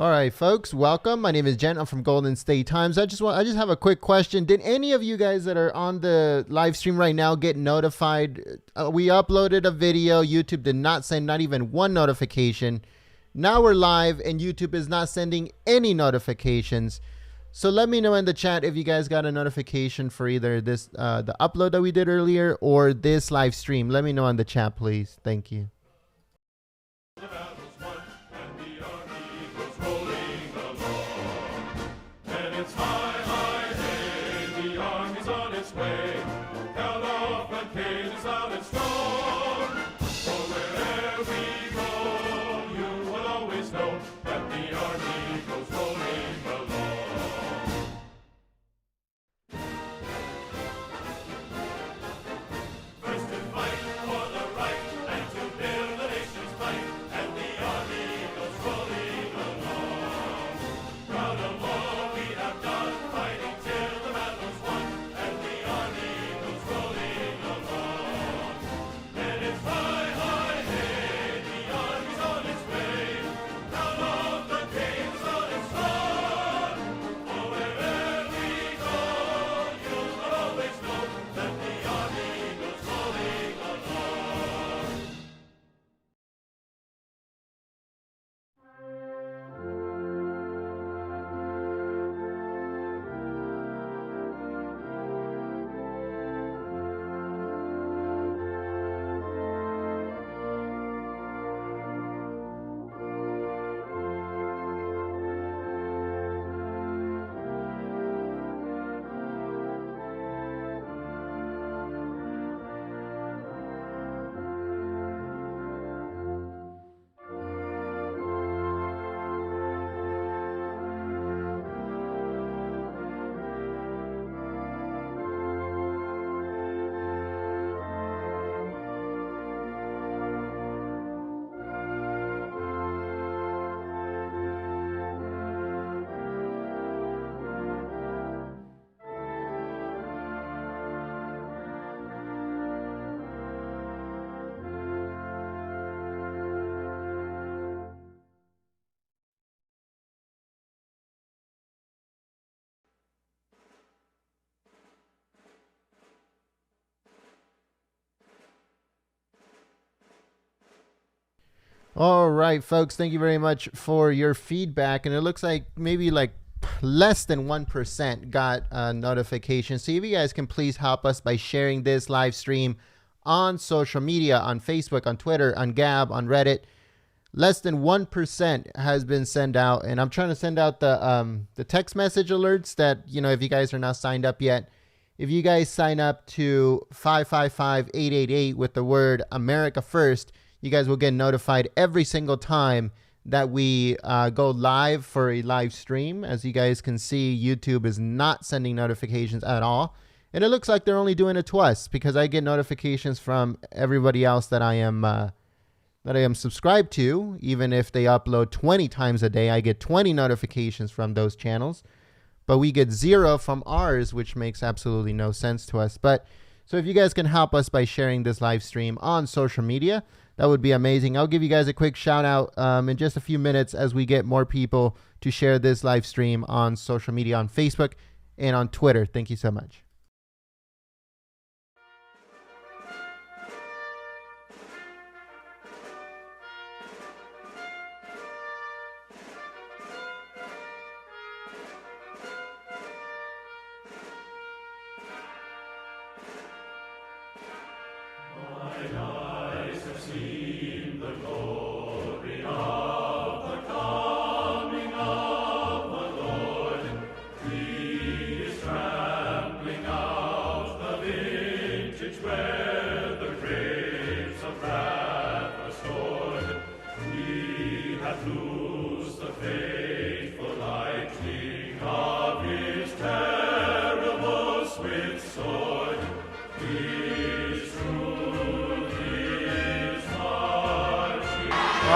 All right, folks, welcome. My name is Jen. I'm from Golden State Times. I just have a quick question. Did any of you guys that are on the live stream right now get notified? We uploaded a video. YouTube did not send not even one notification. Now we're live and YouTube is not sending any notifications. So let me know in the chat if you guys got a notification for either this the upload that we did earlier or this live stream. Let me know in the chat, please. Thank you. All right, folks, thank you very much for your feedback. And it looks like maybe like less than 1% got a notification. So if you guys can please help us by sharing this live stream on social media, on Facebook, on Twitter, on Gab, on Reddit. Less than 1% has been sent out. And I'm trying to send out the text message alerts that, you know, if you guys are not signed up yet, if you guys sign up to 555-888 with the word America First, you guys will get notified every single time that we go live for a live stream. As you guys can see, YouTube is not sending notifications at all. And it looks like they're only doing it to us because I get notifications from everybody else that I am subscribed to. Even if they upload 20 times a day, I get 20 notifications from those channels. But we get 0 from ours, which makes absolutely no sense to us. But so if you guys can help us by sharing this live stream on social media, that would be amazing. I'll give you guys a quick shout out in just a few minutes as we get more people to share this live stream on social media, on Facebook and on Twitter. Thank you so much.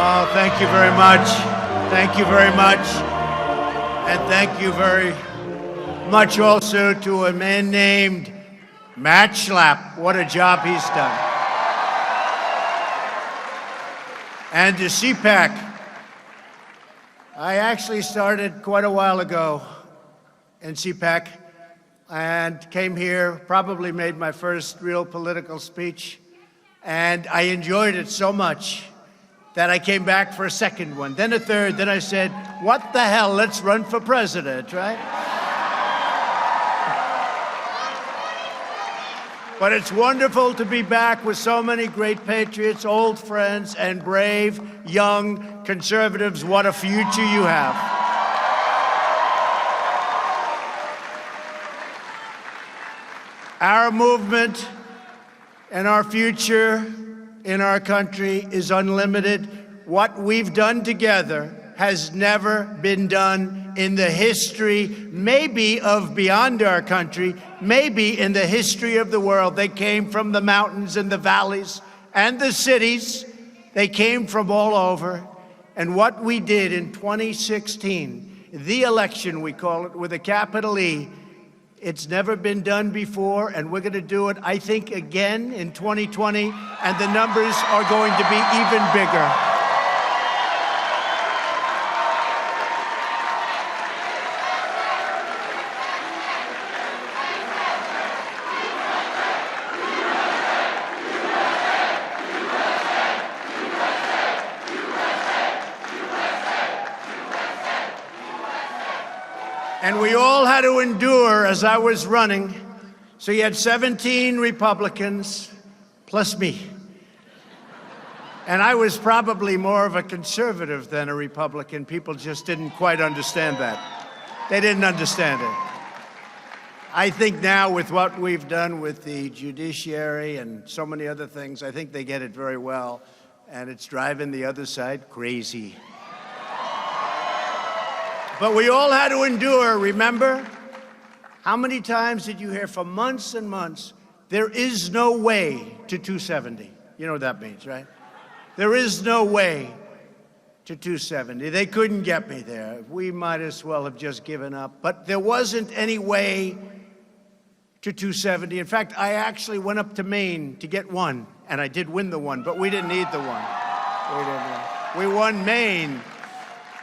Oh, thank you very much. Thank you very much. And thank you very much also to a man named Matt Schlapp. What a job he's done. And to CPAC, I actually started quite a while ago in CPAC and came here, probably made my first real political speech, and I enjoyed it so much that I came back for a second one, then a third, then I said, what the hell, let's run for president, right? But it's wonderful to be back with so many great patriots, old friends, and brave, young conservatives. What a future you have. Our movement and our future in our country is unlimited. What we've done together has never been done in the history, maybe of beyond our country, maybe in the history of the world. They came from the mountains and the valleys and the cities. They came from all over. And what we did in 2016, the election, we call it, with a capital E, it's never been done before, and we're going to do it, I think, again in 2020, and the numbers are going to be even bigger. And we all had to endure as I was running. So you had 17 Republicans plus me. And I was probably more of a conservative than a Republican. People just didn't quite understand that. They didn't understand it. I think now with what we've done with the judiciary and so many other things, I think they get it very well. And it's driving the other side crazy. But we all had to endure, remember? How many times did you hear for months and months, there is no way to 270? You know what that means, right? There is no way to 270. They couldn't get me there. We might as well have just given up. But there wasn't any way to 270. In fact, I actually went up to Maine to get one, and I did win the one, but we didn't need the one. We won Maine.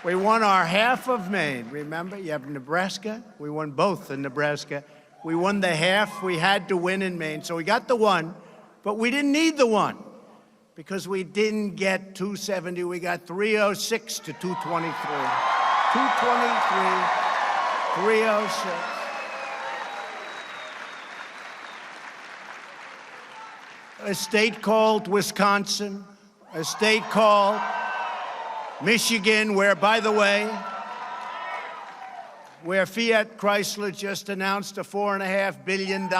We won our half of Maine, remember? You have Nebraska. We won both in Nebraska. We won the half we had to win in Maine. So we got the one, but we didn't need the one because we didn't get 270. We got 306 to 223. 223, 306. A state called Wisconsin, a state called Michigan, where, by the way, where Fiat Chrysler just announced a $4.5 billion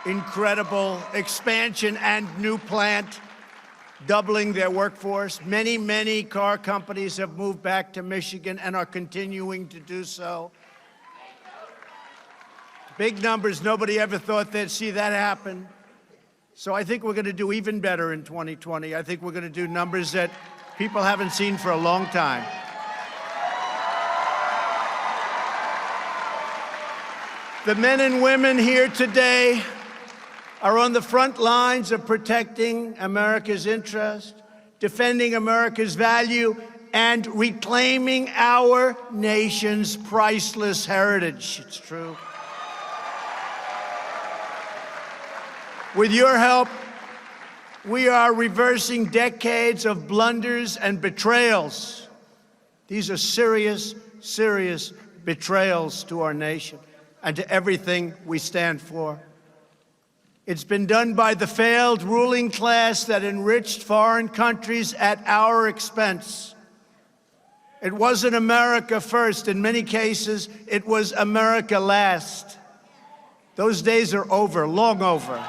incredible expansion and new plant, doubling their workforce. Many, many car companies have moved back to Michigan and are continuing to do so. Big numbers. Nobody ever thought they'd see that happen. So I think we're going to do even better in 2020. I think we're going to do numbers that people haven't seen for a long time. The men and women here today are on the front lines of protecting America's interest, defending America's value, and reclaiming our nation's priceless heritage. It's true. With your help, we are reversing decades of blunders and betrayals. These are serious, serious betrayals to our nation and to everything we stand for. It's been done by the failed ruling class that enriched foreign countries at our expense. It wasn't America first. In many cases, it was America last. Those days are over, long over.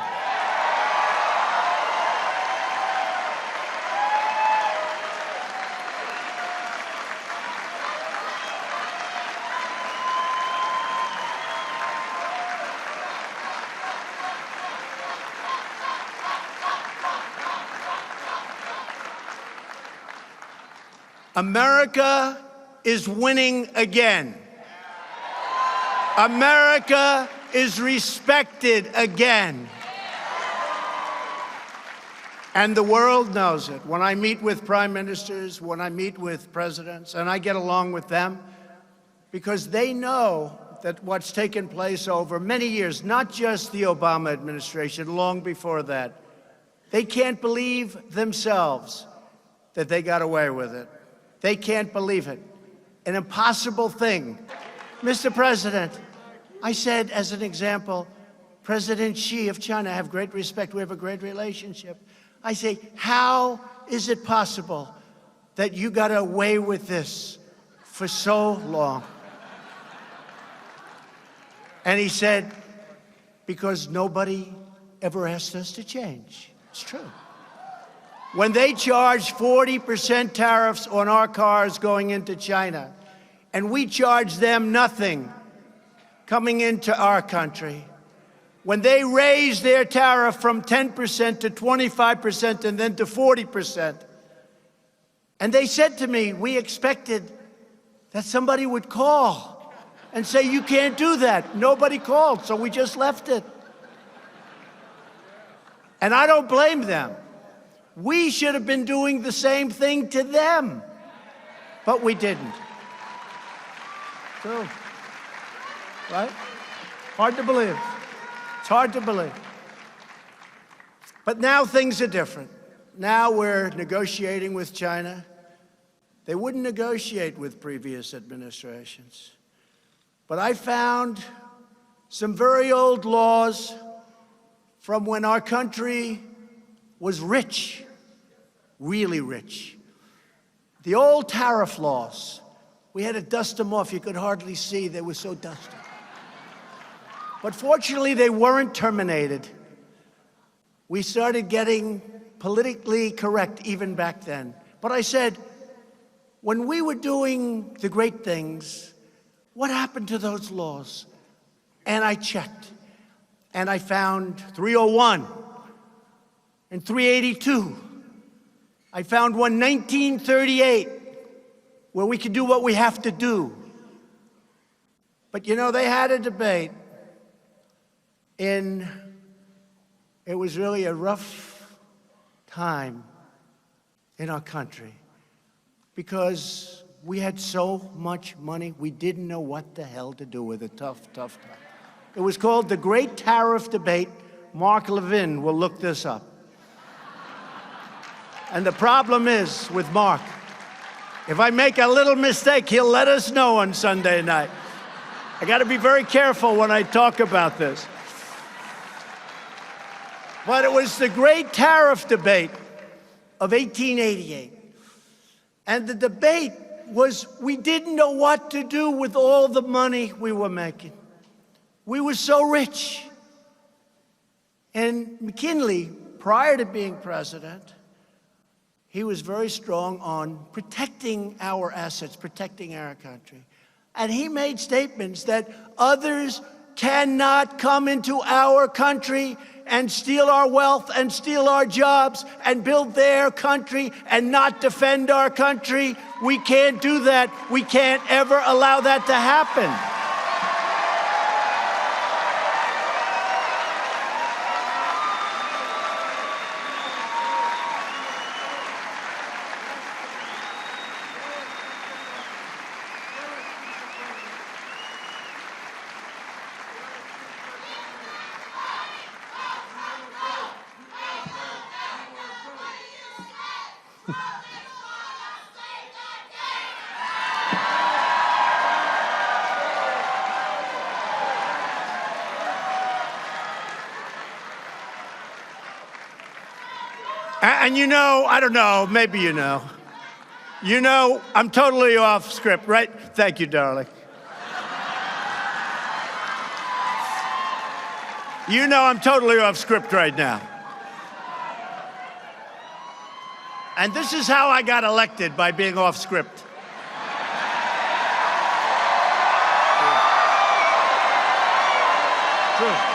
America is winning again. America is respected again. And the world knows it. When I meet with prime ministers, when I meet with presidents, and I get along with them, because they know that what's taken place over many years, not just the Obama administration, long before that, they can't believe themselves that they got away with it. They can't believe it. An impossible thing. Mr. President, I said, as an example, President Xi of China, I have great respect. We have a great relationship. I say, how is it possible that you got away with this for so long? And he said, because nobody ever asked us to change. It's true. When they charge 40% tariffs on our cars going into China, and we charge them nothing coming into our country, when they raise their tariff from 10% to 25% and then to 40%, and they said to me, we expected that somebody would call and say, you can't do that. Nobody called, so we just left it. And I don't blame them. We should have been doing the same thing to them, but we didn't. True. Right? Hard to believe. It's hard to believe. But now things are different. Now we're negotiating with China. They wouldn't negotiate with previous administrations. But I found some very old laws from when our country was rich, really rich. The old tariff laws, we had to dust them off. You could hardly see, they were so dusty. But fortunately, they weren't terminated. We started getting politically correct even back then. But I said, when we were doing the great things, what happened to those laws? And I checked, and I found 301 and 382. I found one 1938, where we could do what we have to do. But you know, they had a debate it was really a rough time in our country because we had so much money, we didn't know what the hell to do with it. Tough time. It was called the Great Tariff Debate. Mark Levin will look this up. And the problem is with Mark, if I make a little mistake, he'll let us know on Sunday night. I got to be very careful when I talk about this. But it was the Great Tariff Debate of 1888. And the debate was, we didn't know what to do with all the money we were making. We were so rich. And McKinley, prior to being president, he was very strong on protecting our assets, protecting our country. And he made statements that others cannot come into our country and steal our wealth and steal our jobs and build their country and not defend our country. We can't do that. We can't ever allow that to happen. And you know, I don't know, maybe you know. You know, I'm totally off script, right? Thank you, darling. You know I'm totally off script right now. And this is how I got elected, by being off script. True.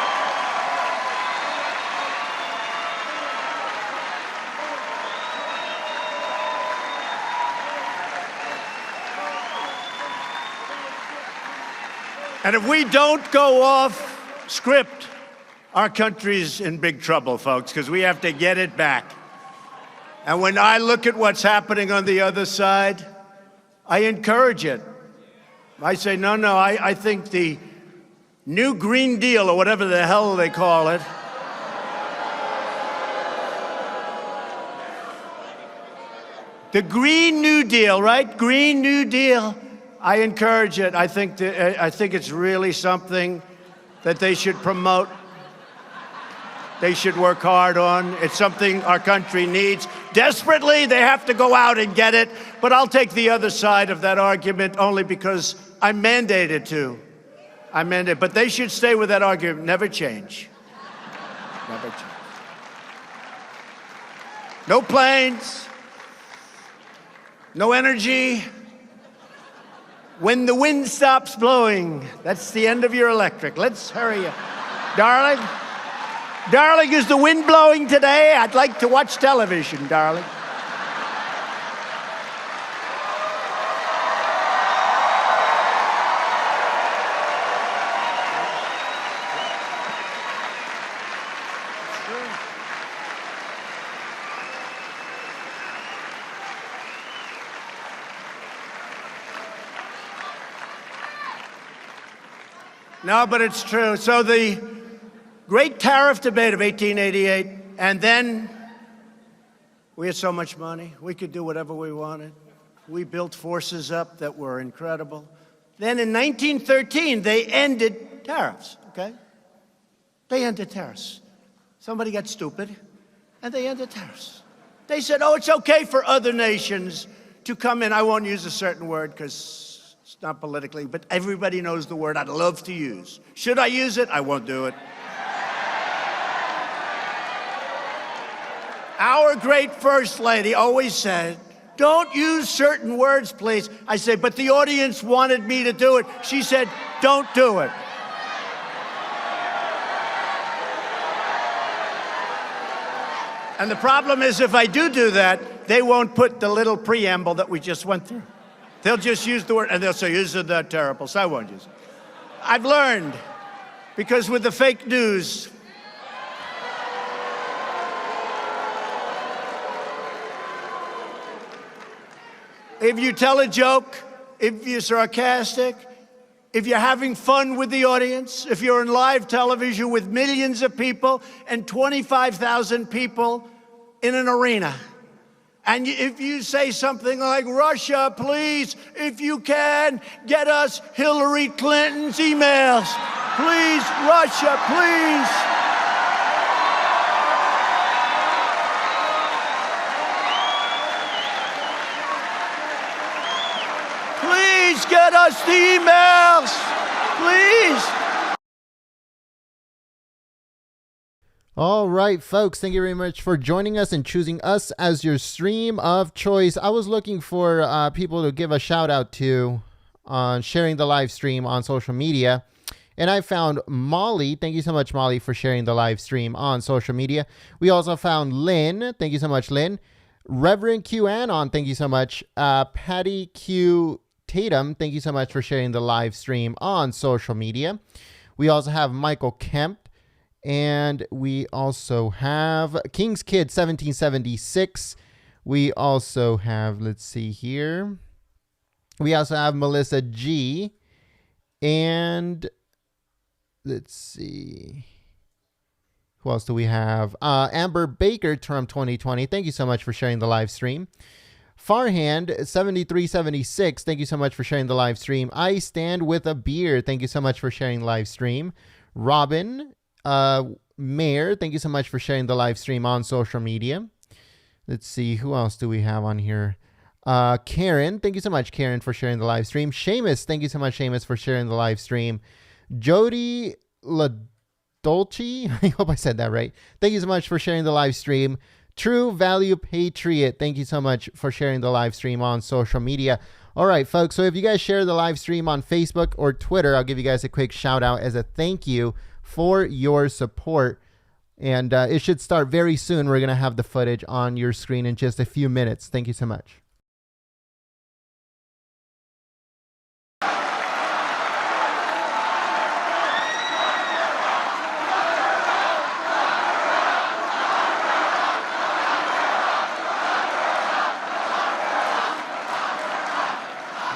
And if we don't go off script, our country's in big trouble, folks, because we have to get it back. And when I look at what's happening on the other side, I encourage it. I say, no, I think the new Green Deal, or whatever the hell they call it, the Green New Deal, right? Green New Deal. I encourage it. I think it's really something that they should promote. They should work hard on. It's something our country needs. Desperately, they have to go out and get it. But I'll take the other side of that argument only because I'm mandated to. But they should stay with that argument. Never change. Never change. No planes. No energy. When the wind stops blowing, that's the end of your electric. Let's hurry up. Darling, is the wind blowing today? I'd like to watch television, darling. No, but it's true. So the great tariff debate of 1888, and then we had so much money. We could do whatever we wanted. We built forces up that were incredible. Then in 1913, they ended tariffs, okay? They ended tariffs. Somebody got stupid, and they ended tariffs. They said, oh, it's okay for other nations to come in. I won't use a certain word because it's not politically, but everybody knows the word I'd love to use. Should I use it? I won't do it. Our great First Lady always said, don't use certain words, please. I say, but the audience wanted me to do it. She said, don't do it. And the problem is, if I do that, they won't put the little preamble that we just went through. They'll just use the word, and they'll say, isn't that terrible? So I won't use it. I've learned, because with the fake news, if you tell a joke, if you're sarcastic, if you're having fun with the audience, if you're on live television with millions of people and 25,000 people in an arena, and if you say something like, Russia, please, if you can, get us Hillary Clinton's emails. Please, Russia, please. Please get us the emails. Please. All right, folks, thank you very much for joining us and choosing us as your stream of choice. I was looking for people to give a shout out to on sharing the live stream on social media. And I found Molly. Thank you so much, Molly, for sharing the live stream on social media. We also found Lynn. Thank you so much, Lynn. Reverend QAnon. Thank you so much. Patty Q Tatum. Thank you so much for sharing the live stream on social media. We also have Michael Kemp. And we also have King's Kid 1776. We also have, let's see here. We also have Melissa G. And let's see. Who else do we have? Amber Baker, Term 2020. Thank you so much for sharing the live stream. Farhand 7376. Thank you so much for sharing the live stream. I Stand With a Beer. Thank you so much for sharing the live stream. Robin Mayor, thank you so much for sharing the live stream on social media. Let's see, who else do we have on here? Karen, thank you so much, Karen, for sharing the live stream. Seamus, thank you so much, Seamus, for sharing the live stream. Jody LaDolce, I hope I said that right. Thank you so much for sharing the live stream. True Value Patriot, thank you so much for sharing the live stream on social media. All right, folks, so if you guys share the live stream on Facebook or Twitter, I'll give you guys a quick shout out as a thank you for your support. And it should start very soon. We're going to have the footage on your screen in just a few minutes. Thank you so much.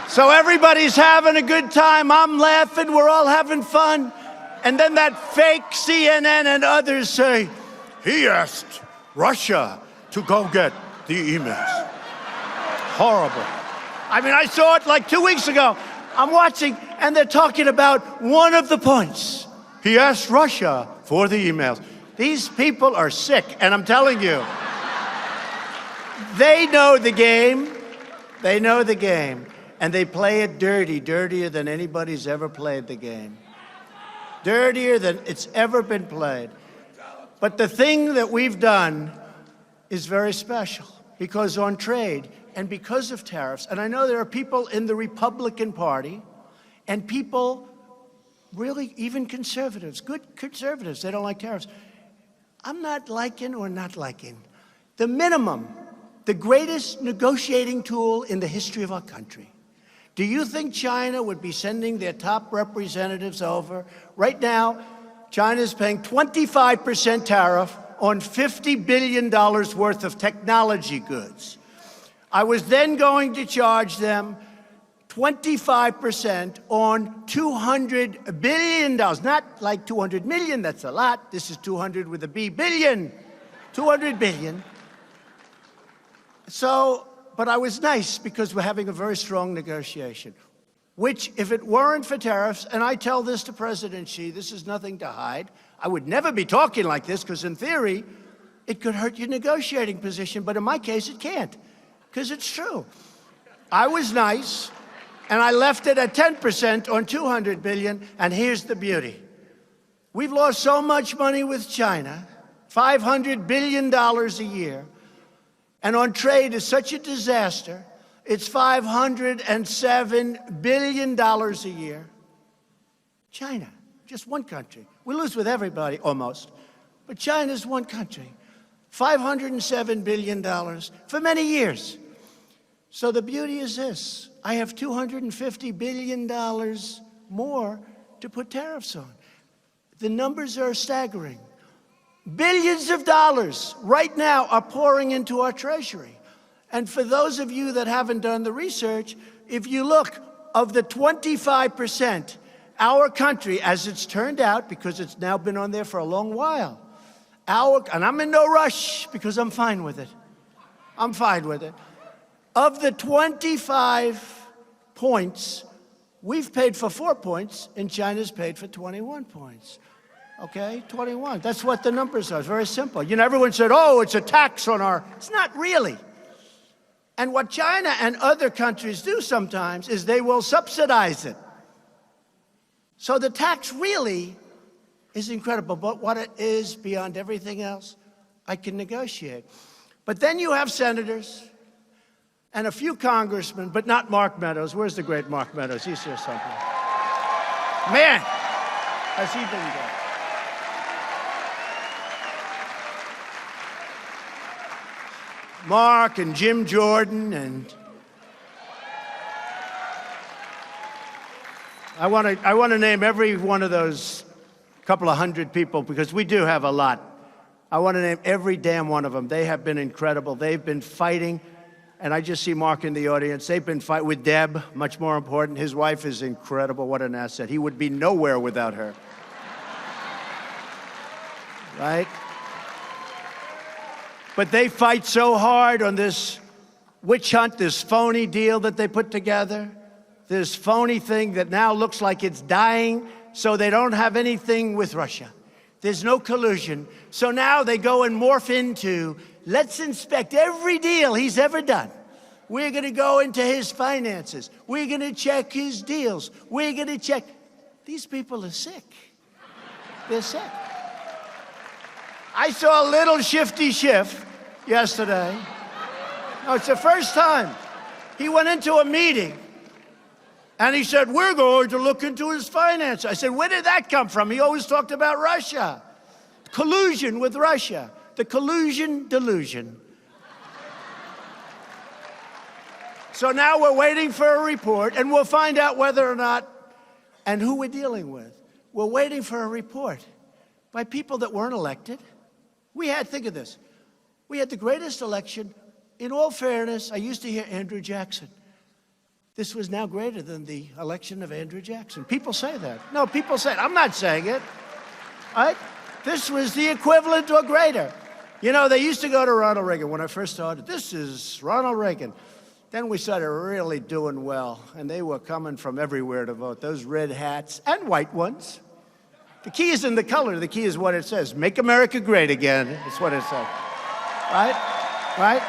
So everybody's having a good time. I'm laughing. We're all having fun. And then that fake CNN and others say, he asked Russia to go get the emails. Horrible. I mean, I saw it like 2 weeks ago. I'm watching, and they're talking about one of the points. He asked Russia for the emails. These people are sick, and I'm telling you, they know the game. They know the game, and they play it dirty, dirtier than anybody's ever played the game. Dirtier than it's ever been played. But the thing that we've done is very special, because on trade and because of tariffs, and I know there are people in the Republican Party and people, really even conservatives, good conservatives, they don't like tariffs. I'm not liking or not liking. The minimum, the greatest negotiating tool in the history of our country. Do you think China would be sending their top representatives over? Right now, China's paying 25% tariff on $50 billion worth of technology goods. I was then going to charge them 25% on $200 billion. Not like 200 million, that's a lot. This is 200 with a B, billion. 200 billion. So, but I was nice because we're having a very strong negotiation, which if it weren't for tariffs, and I tell this to President Xi, this is nothing to hide. I would never be talking like this because in theory, it could hurt your negotiating position, but in my case, it can't, because it's true. I was nice, and I left it at 10% on 200 billion, and here's the beauty. We've lost so much money with China, $500 billion a year, and on trade is such a disaster, it's $507 billion a year. China, just one country. We lose with everybody, almost. But China's one country. $507 billion for many years. So the beauty is this. I have $250 billion more to put tariffs on. The numbers are staggering. Billions of dollars right now are pouring into our treasury. And for those of you that haven't done the research, if you look, of the 25%, our country, as it's turned out, because it's now been on there for a long while, and I'm in no rush because I'm fine with it. I'm fine with it. Of the 25 points, we've paid for 4 points, and China's paid for 21 points. Okay, 21. That's what the numbers are. It's very simple. You know, everyone said, oh, it's a tax on our... It's not really. And what China and other countries do sometimes is they will subsidize it. So the tax really is incredible. But what it is beyond everything else, I can negotiate. But then you have senators and a few congressmen, but not Mark Meadows. Where's the great Mark Meadows? He's here somewhere. Man, has he been there? Mark and Jim Jordan, and I want to name every one of those couple of hundred people, because we do have a lot. I want to name every damn one of them. They have been incredible. They've been fighting, and I just see Mark in the audience. They've been fighting with Deb, much more important. His wife is incredible. What an asset. He would be nowhere without her. Right? But they fight so hard on this witch hunt, this phony deal that they put together, this phony thing that now looks like it's dying, so they don't have anything with Russia. There's no collusion. So now they go and morph into, let's inspect every deal he's ever done. We're going to go into his finances. We're going to check his deals. We're going to check. These people are sick. They're sick. I saw a little Shifty Schiff yesterday. No, it's the first time. He went into a meeting and he said, we're going to look into his finances. I said, where did that come from? He always talked about Russia. Collusion with Russia. The collusion delusion. So now we're waiting for a report, and we'll find out whether or not and who we're dealing with. We're waiting for a report by people that weren't elected. We had, think of this, we had the greatest election. In all fairness, I used to hear Andrew Jackson. this was now greater than the election of Andrew Jackson. People say that. No, people say it. I'm not saying it. Right? This was the equivalent or greater. You know, they used to go to Ronald Reagan when I first started. This is Ronald Reagan. Then we started really doing well, and they were coming from everywhere to vote, those red hats and white ones. The key isn't the color. The key is what it says. Make America great again. That's what it says. Right? Right?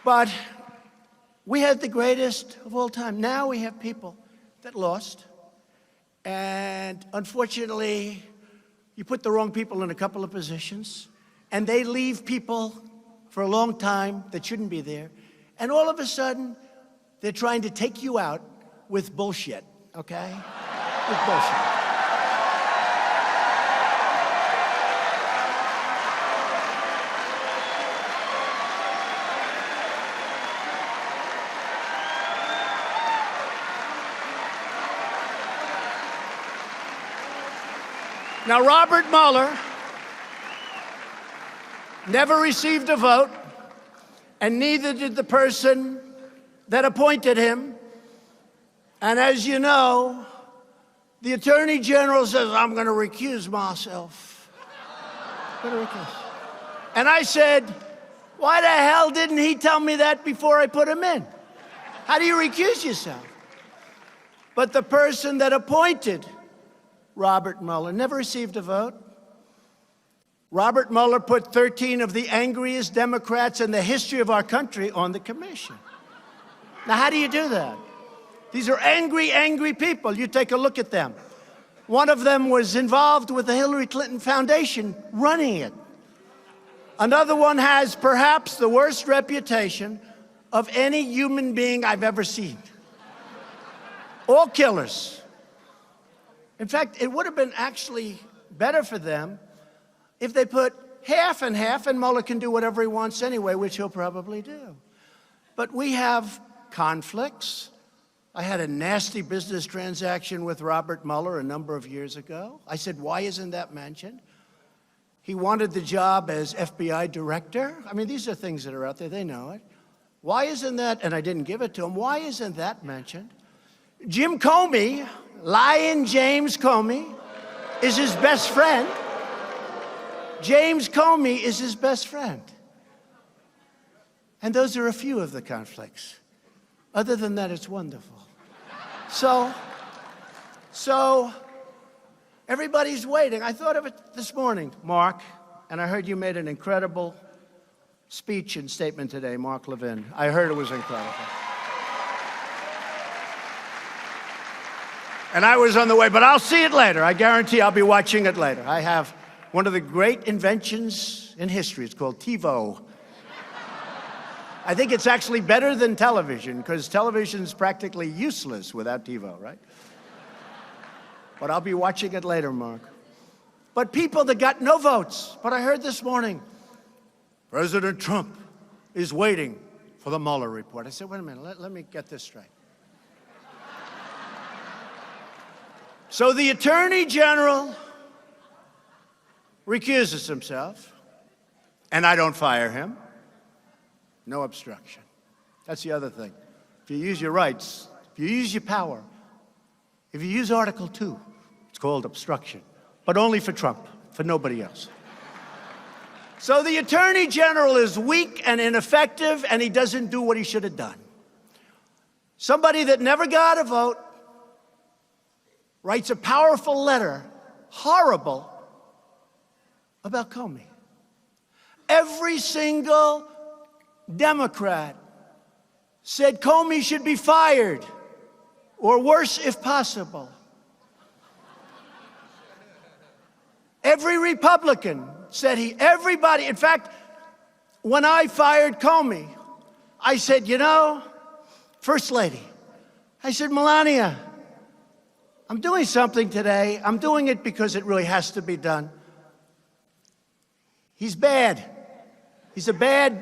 But we had the greatest of all time. Now we have people that lost. And unfortunately, you put the wrong people in a couple of positions, and they leave people for a long time that shouldn't be there. And all of a sudden, they're trying to take you out with bullshit, okay? With bullshit. Now, Robert Mueller never received a vote, and neither did the person that appointed him. And as you know, the Attorney General says, I'm going to recuse myself. I'm going to recuse. And I said, why the hell didn't he tell me that before I put him in? How do you recuse yourself? But the person that appointed Robert Mueller never received a vote. Robert Mueller put 13 of the angriest Democrats in the history of our country on the commission. Now, how do you do that? These are angry, angry people. You take a look at them. One of them was involved with the Hillary Clinton Foundation running it. Another one has perhaps the worst reputation of any human being I've ever seen. All killers. In fact, it would have been actually better for them if they put half and half, and Mueller can do whatever he wants anyway, which he'll probably do. But we have conflicts. I had a nasty business transaction with Robert Mueller a number of years ago. I said, why isn't that mentioned? He wanted the job as FBI director. I mean, these are things that are out there. They know it. Why isn't that, and I didn't give it to him, why isn't that mentioned? Jim Comey, Lion James Comey, is his best friend. James Comey is his best friend. And those are a few of the conflicts. Other than that, it's wonderful. So everybody's waiting. I thought of it this morning, Mark, and I heard you made an incredible speech and statement today, Mark Levin. I heard it was incredible. And I was on the way, but I'll see it later. I guarantee I'll be watching it later. I have one of the great inventions in history. It's called TiVo. I think it's actually better than television, because television's practically useless without TiVo, right? But I'll be watching it later, Mark. But people that got no votes. But I heard this morning, President Trump is waiting for the Mueller report. I said, wait a minute, let me get this straight. So the Attorney General recuses himself, and I don't fire him. No obstruction. That's the other thing. If you use your rights, if you use your power, if you use Article 2, it's called obstruction. But only for Trump, for nobody else. So the Attorney General is weak and ineffective, and he doesn't do what he should have done. Somebody that never got a vote writes a powerful letter, horrible, about Comey. Every single Democrat said Comey should be fired, or worse if possible. Every Republican said everybody, in fact, when I fired Comey, I said, you know, First Lady, I said, Melania, I'm doing something today. I'm doing it because it really has to be done. He's bad. He's a bad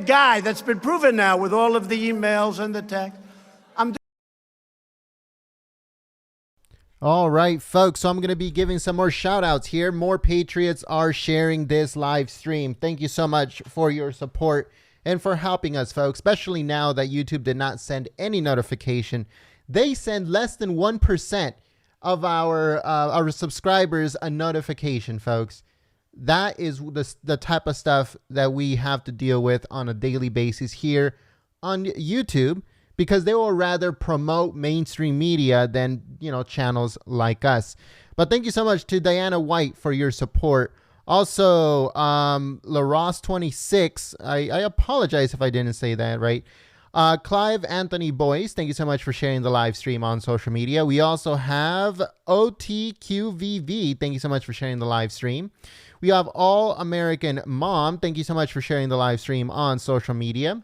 guy. That's been proven now with all of the emails and the text. All right, folks. So I'm going to be giving some more shout outs here. More Patriots are sharing this live stream. Thank you so much for your support and for helping us, folks, especially now that YouTube did not send any notification. They send less than 1% of our subscribers a notification, folks. That is the type of stuff that we have to deal with on a daily basis here on YouTube, because they will rather promote mainstream media than, channels like us. But thank you so much to Diana White for your support. Also, LaRoss26, I apologize if I didn't say that right. Clive Anthony Boyce, thank you so much for sharing the live stream on social media. We also have OTQVV, thank you so much for sharing the live stream. We have All American Mom, thank you so much for sharing the live stream on social media.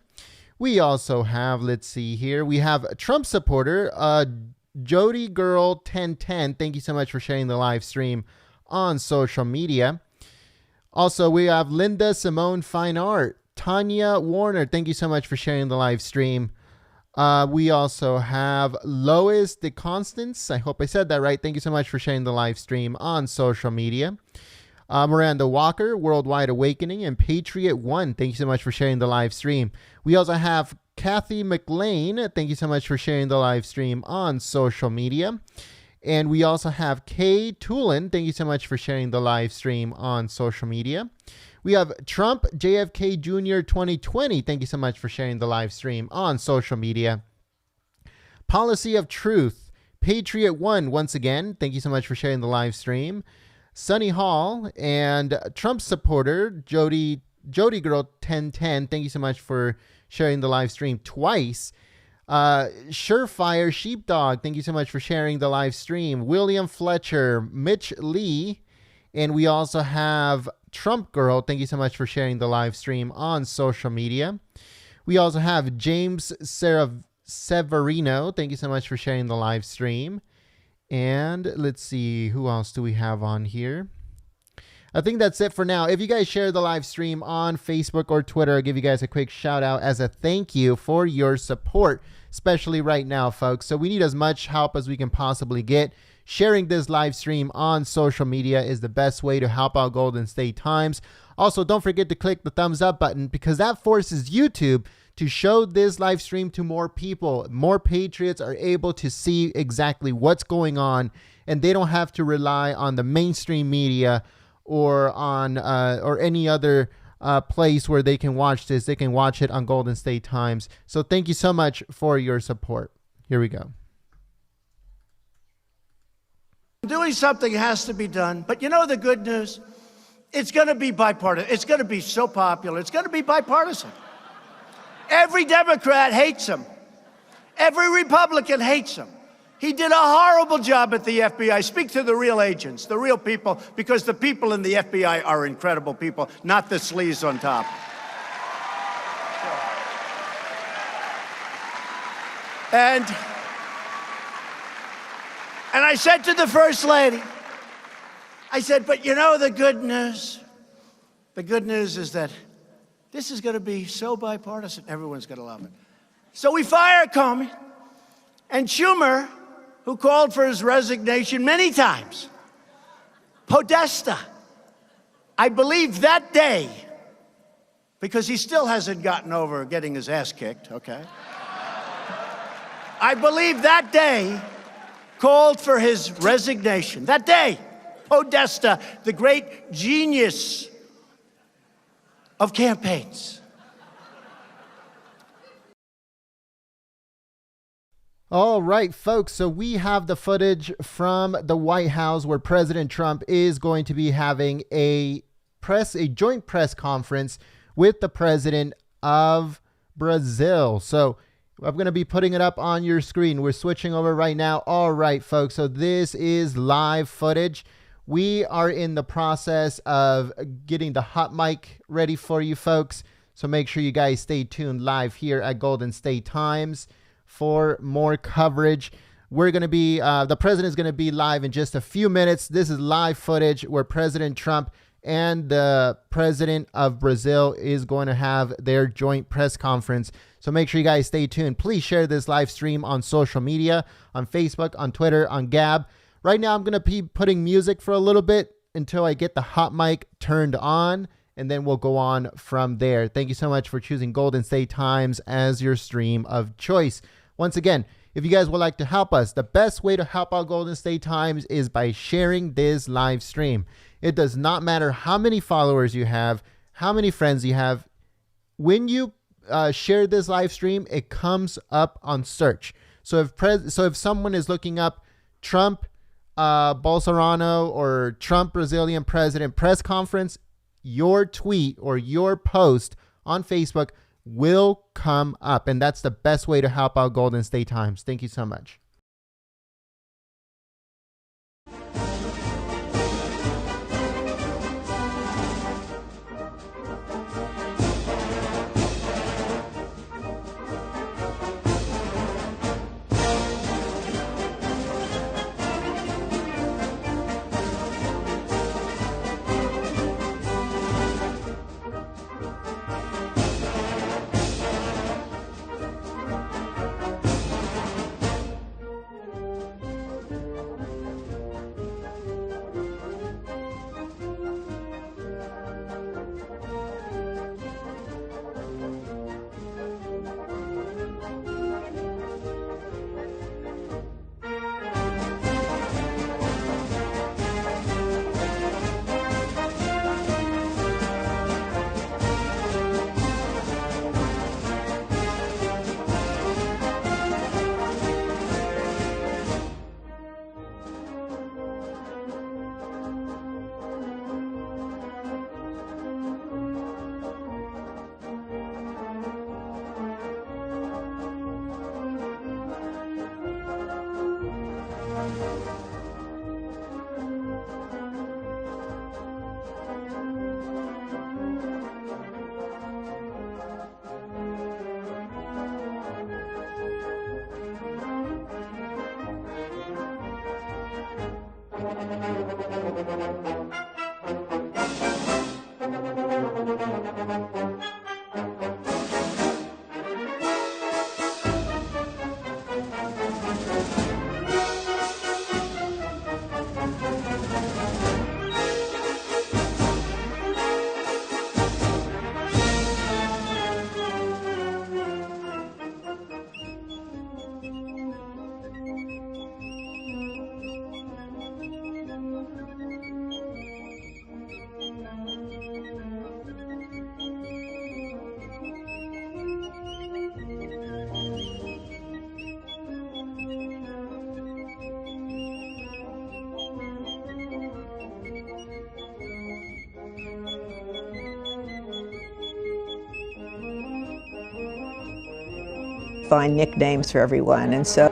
We also have, let's see here, we have Trump supporter, Jody Girl 1010, thank you so much for sharing the live stream on social media. Also, we have Linda Simone Fine Art. Tanya Warner, thank you so much for sharing the live stream. We also have Lois DeConstance. I hope I said that right. Thank you so much for sharing the live stream on social media. Miranda Walker, Worldwide Awakening, and Patriot One, thank you so much for sharing the live stream. We also have Kathy McLean. Thank you so much for sharing the live stream on social media. And we also have Kay Tulin. Thank you so much for sharing the live stream on social media. We have Trump JFK Jr. 2020. Thank you so much for sharing the live stream on social media. Policy of Truth. Patriot One, once again, thank you so much for sharing the live stream. Sunny Hall and Trump supporter Jody Girl 1010. Thank you so much for sharing the live stream twice. Surefire Sheepdog, thank you so much for sharing the live stream. William Fletcher, Mitch Lee, and we also have Trump Girl, thank you so much for sharing the live stream on social media. We also have James Severino, thank you so much for sharing the live stream. And let's see, who else do we have on here? I think that's it for now. If you guys share the live stream on Facebook or Twitter, I'll give you guys a quick shout out as a thank you for your support, especially right now, folks. So we need as much help as we can possibly get. Sharing this live stream on social media is the best way to help out Golden State Times. Also, don't forget to click the thumbs up button, because that forces YouTube to show this live stream to more people. More Patriots are able to see exactly what's going on, and they don't have to rely on the mainstream media or on or any other place where they can watch this. They can watch it on Golden State Times. So thank you so much for your support. Here we go. Doing something has to be done, but you know the good news? It's going to be bipartisan. It's going to be so popular. It's going to be bipartisan. Every Democrat hates him. Every Republican hates him. He did a horrible job at the FBI. Speak to the real agents, the real people, because the people in the FBI are incredible people, not the sleaze on top. And I said to the First Lady, I said, but you know the good news? The good news is that this is going to be so bipartisan, everyone's going to love it. So we fired Comey, and Schumer, who called for his resignation many times, Podesta, I believe that day, because he still hasn't gotten over getting his ass kicked, okay? I believe that day called for his resignation. That day, Podesta, the great genius of campaigns. All right, folks. So we have the footage from the White House where President Trump is going to be having a joint press conference with the president of Brazil. So I'm going to be putting it up on your screen. We're switching over right now. All right, folks. So this is live footage. We are in the process of getting the hot mic ready for you folks. So make sure you guys stay tuned live here at Golden State Times for more coverage. We're going to be, the president is going to be live in just a few minutes. This is live footage where President Trump and the president of Brazil is going to have their joint press conference. So make sure you guys stay tuned. Please share this live stream on social media, on Facebook, on Twitter, on Gab. Right now, I'm going to be putting music for a little bit until I get the hot mic turned on, and then we'll go on from there. Thank you so much for choosing Golden State Times as your stream of choice. Once again, if you guys would like to help us, the best way to help out Golden State Times is by sharing this live stream. It does not matter how many followers you have, how many friends you have. When you share this live stream, it comes up on search. So if someone is looking up Trump, Bolsonaro, or Trump Brazilian president press conference, your tweet or your post on Facebook will come up. And that's the best way to help out Golden State Times. Thank you so much. Find nicknames for everyone, and so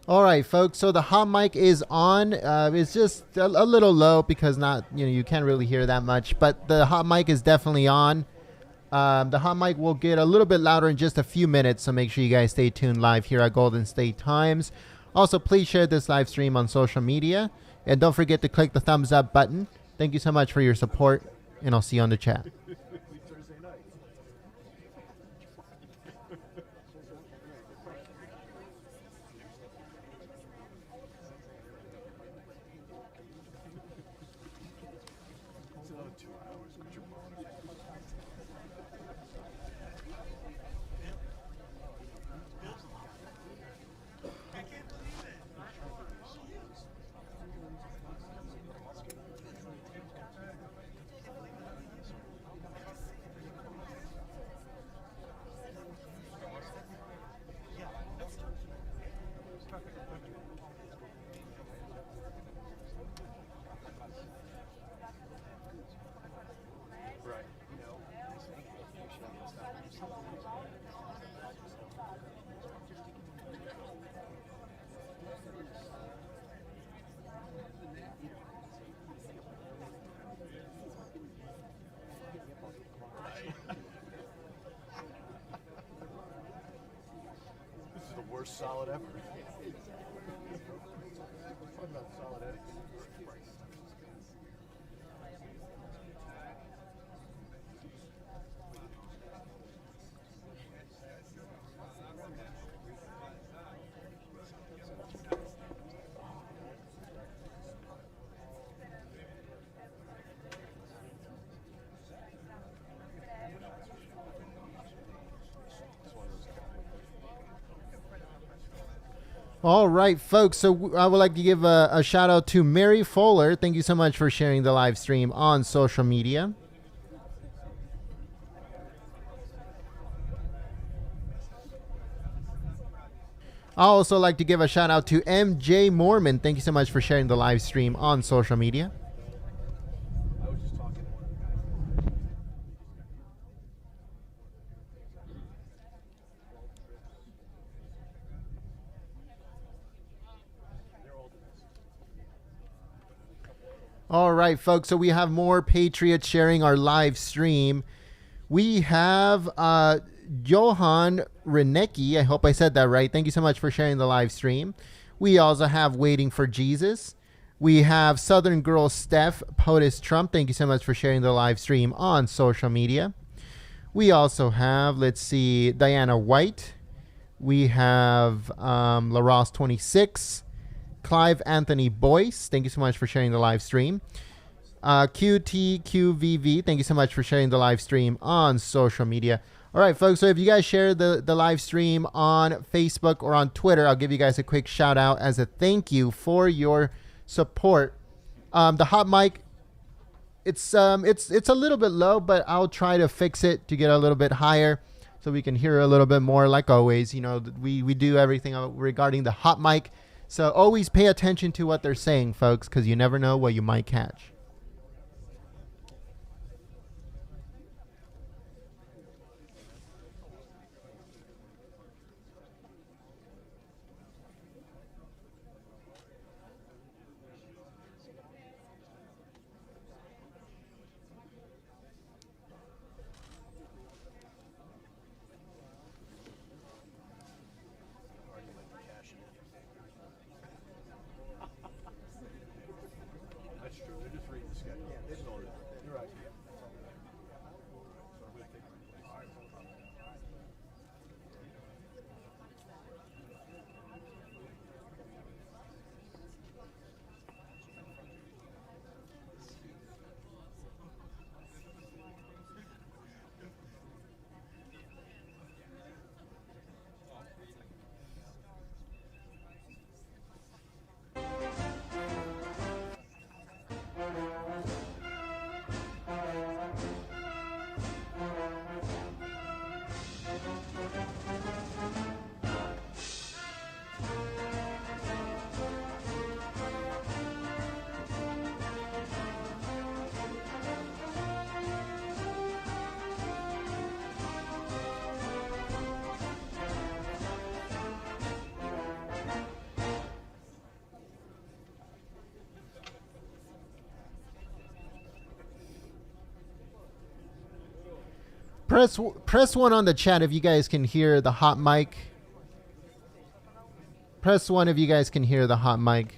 All right, folks. So the hot mic is on. It's just a little low because you can't really hear that much, but the hot mic is definitely on. The hot mic will get a little bit louder in just a few minutes, so make sure you guys stay tuned live here at Golden State Times. Also, please share this live stream on social media, and don't forget to click the thumbs up button. Thank you so much for your support, and I'll see you on the chat. Solid effort. All right, folks. So I would like to give a shout out to Mary Fuller. Thank you so much for sharing the live stream on social media. I also like to give a shout out to MJ Mormon. Thank you so much for sharing the live stream on social media. All right, folks. So we have more Patriots sharing our live stream. We have Johan Renecki. I hope I said that right. Thank you so much for sharing the live stream. We also have Waiting for Jesus. We have Southern Girl Steph POTUS Trump. Thank you so much for sharing the live stream on social media. We also have, let's see, Diana White. We have LaRosse26. Clive Anthony Boyce, thank you so much for sharing the live stream. QTQVV, thank you so much for sharing the live stream on social media. All right, folks, so if you guys share the live stream on Facebook or on Twitter, I'll give you guys a quick shout out as a thank you for your support. The hot mic, it's a little bit low, but I'll try to fix it to get a little bit higher so we can hear a little bit more. Like always, you know, we do everything regarding the hot mic. So always pay attention to what they're saying, folks, because you never know what you might catch. Press 1 on the chat if you guys can hear the hot mic. Press 1 if you guys can hear the hot mic.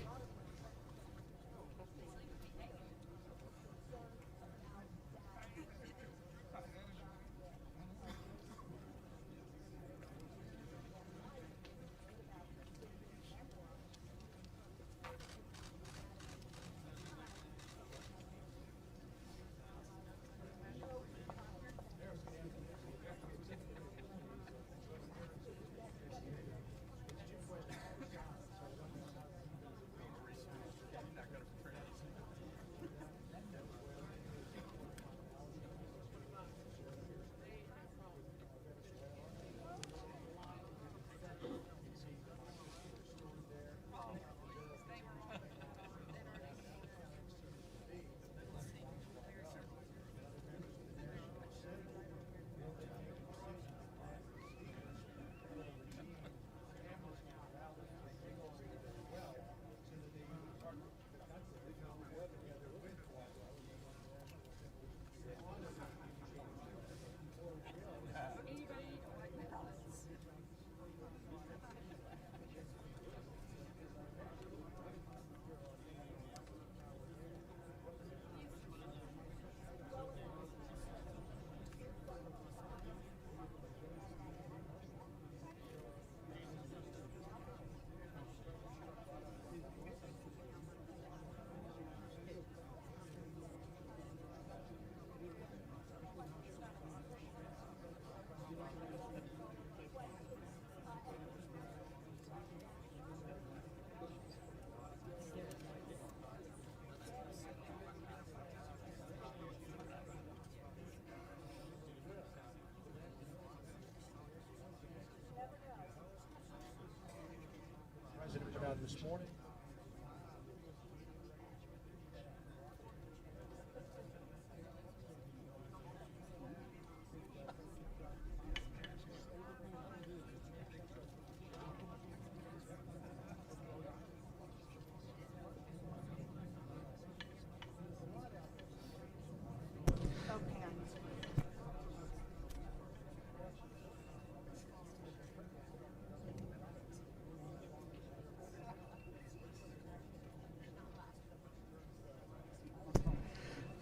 this morning.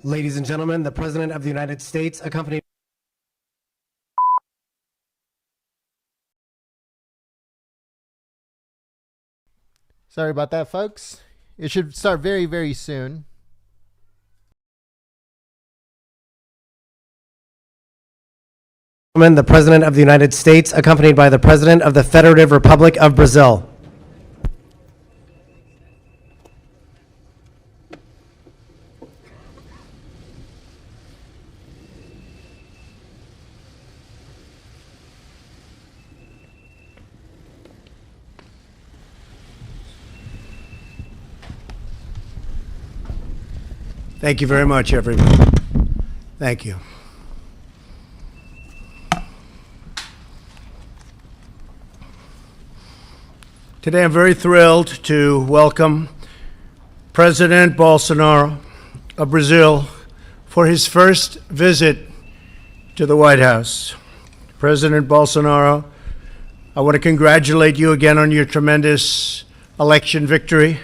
Ladies and gentlemen, the President of the United States, accompanied. Sorry about that, folks. It should start very, very soon. The President of the United States, accompanied by the President of the Federative Republic of Brazil. Thank you very much, everyone. Thank you. Today I'm very thrilled to welcome President Bolsonaro of Brazil for his first visit to the White House. President Bolsonaro, I want to congratulate you again on your tremendous election victory.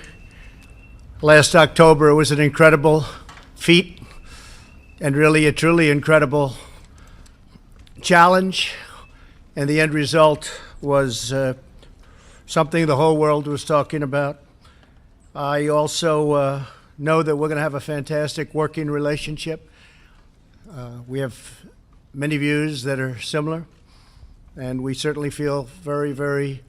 Last October, it was an incredible feat and really a truly incredible challenge, and the end result was something the whole world was talking about. I also know that we're going to have a fantastic working relationship. We have many views that are similar, and we certainly feel very, very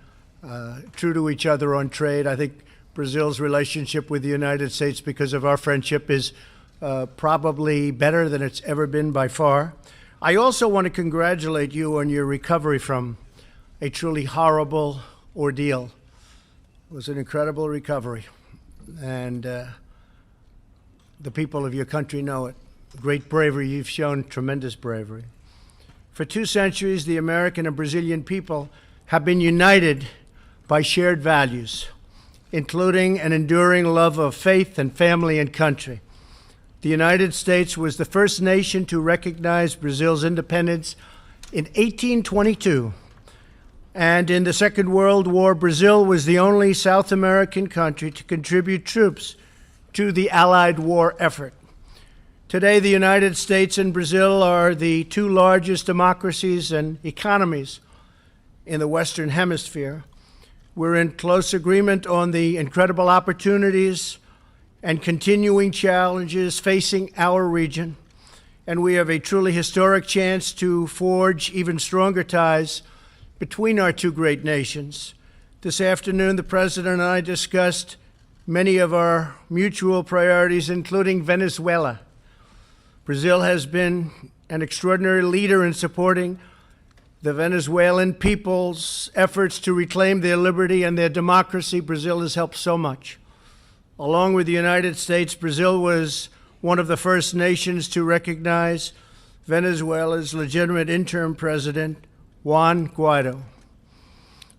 true to each other on trade. I think Brazil's relationship with the United States, because of our friendship, is probably better than it's ever been by far. I also want to congratulate you on your recovery from a truly horrible ordeal. It was an incredible recovery, and the people of your country know it. Great bravery. You've shown tremendous bravery. For 2 centuries, the American and Brazilian people have been united by shared values, including an enduring love of faith and family and country. The United States was the first nation to recognize Brazil's independence in 1822. And in the Second World War, Brazil was the only South American country to contribute troops to the Allied war effort. Today, the United States and Brazil are the 2 largest democracies and economies in the Western Hemisphere. We're in close agreement on the incredible opportunities and continuing challenges facing our region, and we have a truly historic chance to forge even stronger ties between our 2 great nations. This afternoon, the President and I discussed many of our mutual priorities, including Venezuela. Brazil has been an extraordinary leader in supporting the Venezuelan people's efforts to reclaim their liberty and their democracy. Brazil has helped so much. Along with the United States, Brazil was one of the first nations to recognize Venezuela's legitimate interim president, Juan Guaido.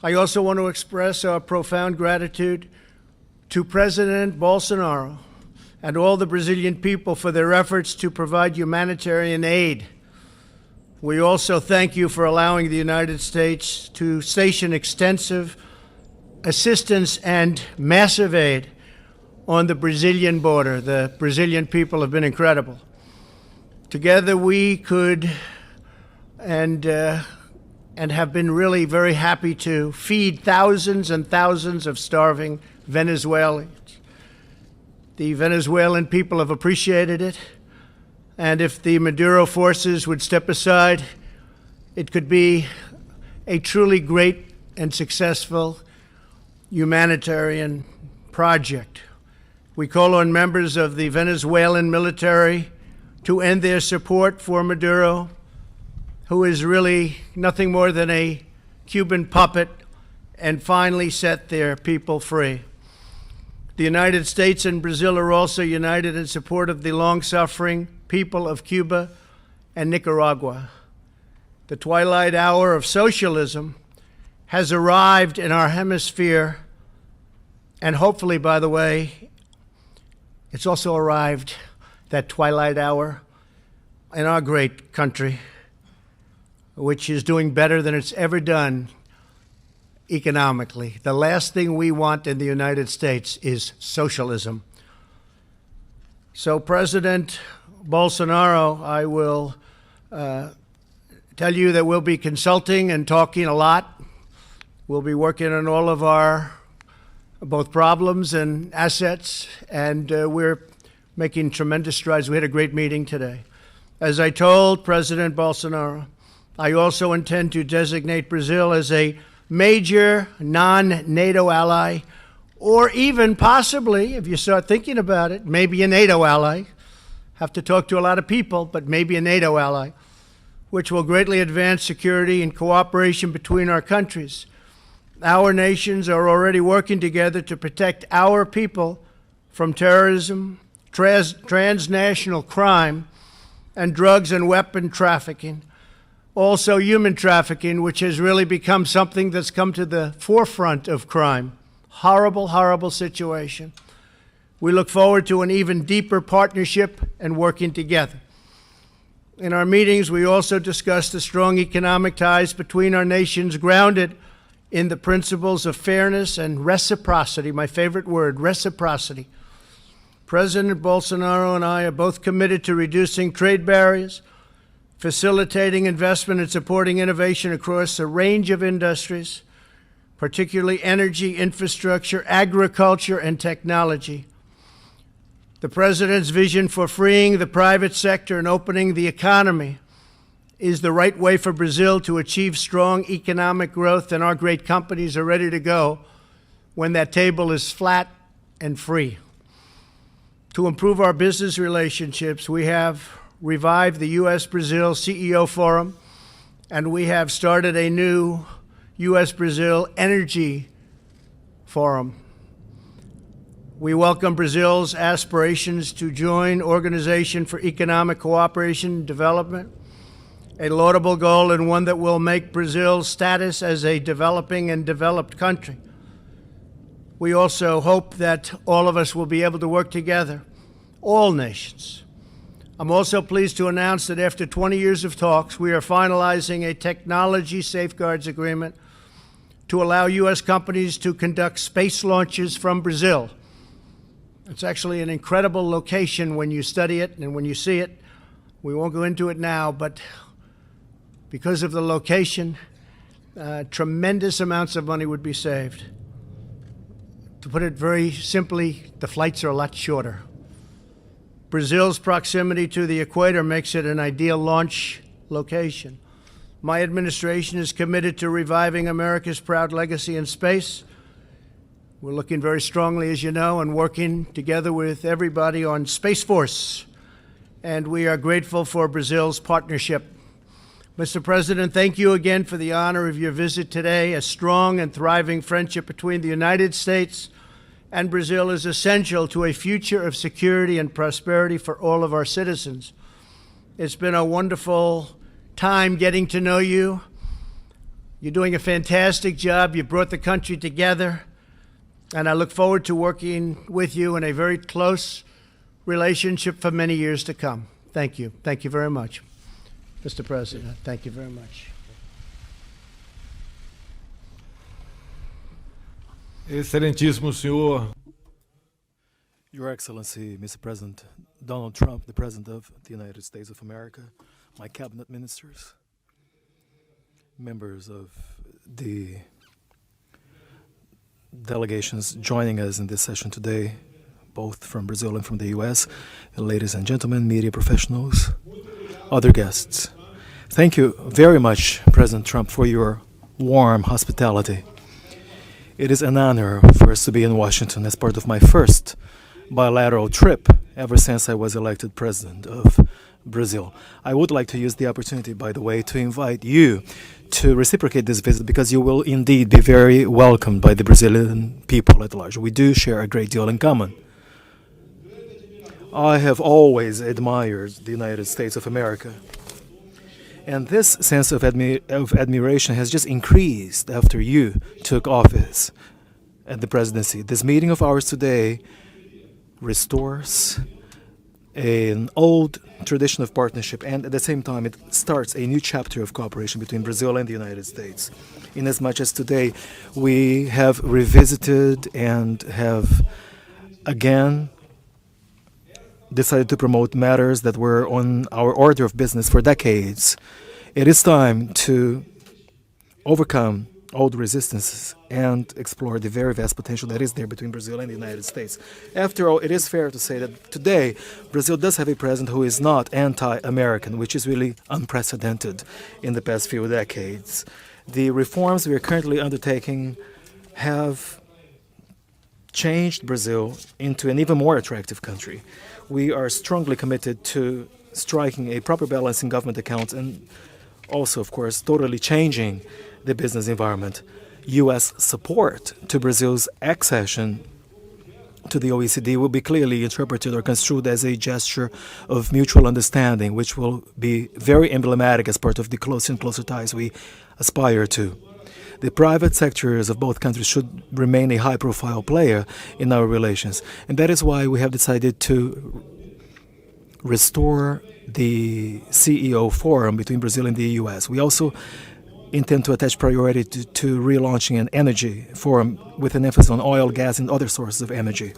I also want to express our profound gratitude to President Bolsonaro and all the Brazilian people for their efforts to provide humanitarian aid. We also thank you for allowing the United States to station extensive assistance and massive aid on the Brazilian border. The Brazilian people have been incredible. Together we could and have been really very happy to feed thousands and thousands of starving Venezuelans. The Venezuelan people have appreciated it, and if the Maduro forces would step aside, it could be a truly great and successful humanitarian project. We call on members of the Venezuelan military to end their support for Maduro, who is really nothing more than a Cuban puppet, and finally set their people free. The United States and Brazil are also united in support of the long-suffering people of Cuba and Nicaragua. The twilight hour of socialism has arrived in our hemisphere, and hopefully, by the way, it's also arrived, that twilight hour, in our great country, which is doing better than it's ever done economically. The last thing we want in the United States is socialism. So, President Bolsonaro, I will tell you that we'll be consulting and talking a lot. We'll be working on all of our both problems and assets, and we're making tremendous strides. We had a great meeting today. As I told President Bolsonaro, I also intend to designate Brazil as a major non-NATO ally, or even possibly, if you start thinking about it, maybe a NATO ally. Have to talk to a lot of people, but maybe a NATO ally, which will greatly advance security and cooperation between our countries. Our nations are already working together to protect our people from terrorism, transnational crime, and drugs and weapon trafficking. Also human trafficking, which has really become something that's come to the forefront of crime. Horrible, horrible situation. We look forward to an even deeper partnership and working together. In our meetings, we also discussed the strong economic ties between our nations grounded in the principles of fairness and reciprocity, my favorite word, reciprocity. President Bolsonaro and I are both committed to reducing trade barriers, facilitating investment and supporting innovation across a range of industries, particularly energy, infrastructure, agriculture, and technology. The President's vision for freeing the private sector and opening the economy is the right way for Brazil to achieve strong economic growth, and our great companies are ready to go when that table is flat and free. To improve our business relationships, we have revived the U.S.-Brazil CEO Forum, and we have started a new U.S.-Brazil Energy Forum. We welcome Brazil's aspirations to join Organization for Economic Cooperation and Development, a laudable goal and one that will make Brazil's status as a developing and developed country. We also hope that all of us will be able to work together, all nations. I'm also pleased to announce that after 20 years of talks, we are finalizing a technology safeguards agreement to allow U.S. companies to conduct space launches from Brazil. It's actually an incredible location when you study it and when you see it. We won't go into it now, but because of the location, tremendous amounts of money would be saved. To put it very simply, the flights are a lot shorter. Brazil's proximity to the equator makes it an ideal launch location. My administration is committed to reviving America's proud legacy in space. We're looking very strongly, as you know, and working together with everybody on Space Force. And we are grateful for Brazil's partnership. Mr. President, thank you again for the honor of your visit today. A strong and thriving friendship between the United States and Brazil is essential to a future of security and prosperity for all of our citizens. It's been a wonderful time getting to know you. You're doing a fantastic job. You brought the country together, and I look forward to working with you in a very close relationship for many years to come. Thank you. Thank you very much, Mr. President. Thank you very much. Excelentíssimo senhor. Your Excellency, Mr. President Donald Trump, the President of the United States of America, my cabinet ministers, members of the delegations joining us in this session today, both from Brazil and from the U.S., ladies and gentlemen, media professionals, other guests. Thank you very much, President Trump, for your warm hospitality. It is an honor for us to be in Washington as part of my first bilateral trip ever since I was elected president of Brazil. I would like to use the opportunity, by the way, to invite you to reciprocate this visit because you will indeed be very welcomed by the Brazilian people at large. We do share a great deal in common. I have always admired the United States of America. And this sense of admiration has just increased after you took office at the presidency. This meeting of ours today restores an old tradition of partnership, and at the same time it starts a new chapter of cooperation between Brazil and the United States. Inasmuch as today we have revisited and have again decided to promote matters that were on our order of business for decades. It is time to overcome old resistances and explore the very vast potential that is there between Brazil and the United States. After all, it is fair to say that today Brazil does have a president who is not anti-American, which is really unprecedented in the past few decades. The reforms we are currently undertaking have changed Brazil into an even more attractive country. We are strongly committed to striking a proper balance in government accounts and also, of course, totally changing the business environment. U.S. support to Brazil's accession to the OECD will be clearly interpreted or construed as a gesture of mutual understanding, which will be very emblematic as part of the closer and closer ties we aspire to. The private sectors of both countries should remain a high-profile player in our relations, and that is why we have decided to restore the CEO forum between Brazil and the U.S. We also intend to attach priority to relaunching an energy forum with an emphasis on oil, gas, and other sources of energy.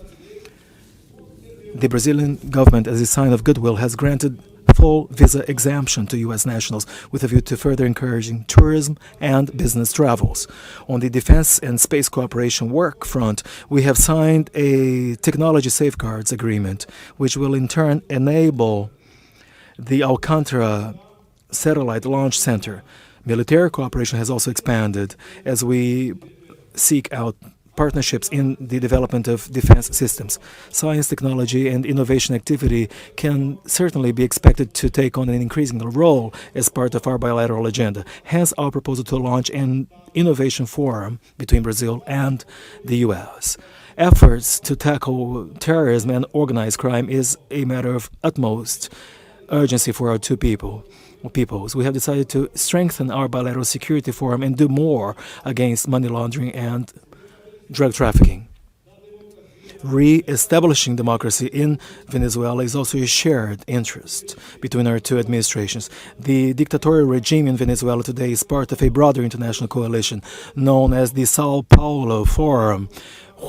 The Brazilian government, as a sign of goodwill, has granted full visa exemption to U.S. nationals with a view to further encouraging tourism and business travels. On the defense and space cooperation work front, we have signed a technology safeguards agreement, which will in turn enable the Alcântara Satellite Launch Center. Military cooperation has also expanded as we seek out partnerships in the development of defense systems. Science, technology, and innovation activity can certainly be expected to take on an increasing role as part of our bilateral agenda. Hence, our proposal to launch an innovation forum between Brazil and the U.S. Efforts to tackle terrorism and organized crime is a matter of utmost urgency for our two peoples. We have decided to strengthen our bilateral security forum and do more against money laundering and drug trafficking. Re-establishing democracy in Venezuela is also a shared interest between our two administrations. The dictatorial regime in Venezuela today is part of a broader international coalition known as the Sao Paulo Forum,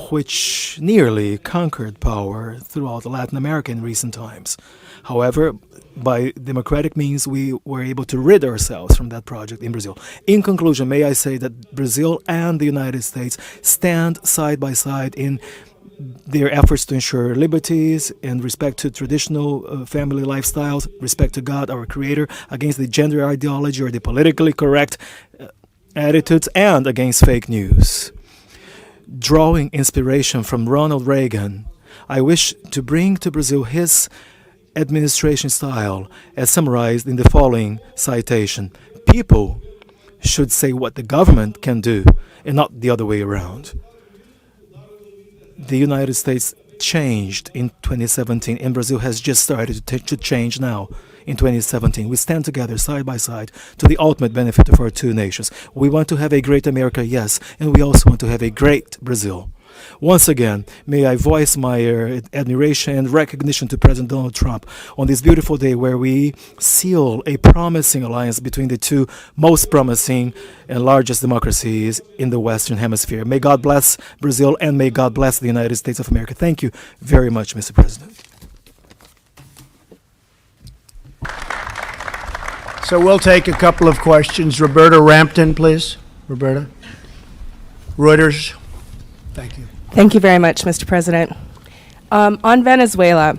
which nearly conquered power throughout Latin America in recent times. However, by democratic means, we were able to rid ourselves from that project in Brazil. In conclusion, may I say that Brazil and the United States stand side by side in their efforts to ensure liberties and respect to traditional family lifestyles, respect to God, our Creator, against the gender ideology or the politically correct attitudes, and against fake news. Drawing inspiration from Ronald Reagan, I wish to bring to Brazil his administration style as summarized in the following citation. People should say what the government can do and not the other way around. The United States changed in 2017 and Brazil has just started to change now in 2017. We stand together side by side to the ultimate benefit of our two nations. We want to have a great America, yes, and we also want to have a great Brazil. Once again, may I voice my admiration and recognition to President Donald Trump on this beautiful day where we seal a promising alliance between the two most promising and largest democracies in the Western Hemisphere. May God bless Brazil and may God bless the United States of America. Thank you very much, Mr. President. So we'll take a couple of questions. Roberta Rampton, please. Roberta. Reuters. Thank you. Thank you very much, Mr. President. On Venezuela,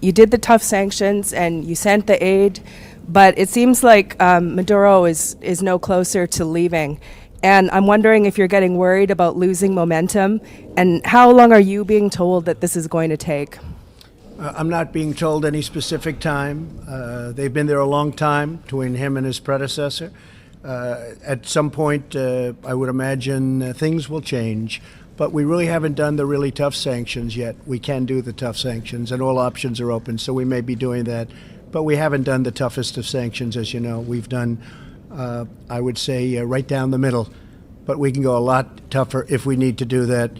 you did the tough sanctions and you sent the aid, but it seems like Maduro is no closer to leaving. And I'm wondering if you're getting worried about losing momentum, and how long are you being told that this is going to take? I'm not being told any specific time. They've been there a long time, between him and his predecessor. At some point, I would imagine things will change. But we really haven't done the really tough sanctions yet. We can do the tough sanctions, and all options are open, so we may be doing that. But we haven't done the toughest of sanctions, as you know. We've done, I would say, right down the middle. But we can go a lot tougher if we need to do that.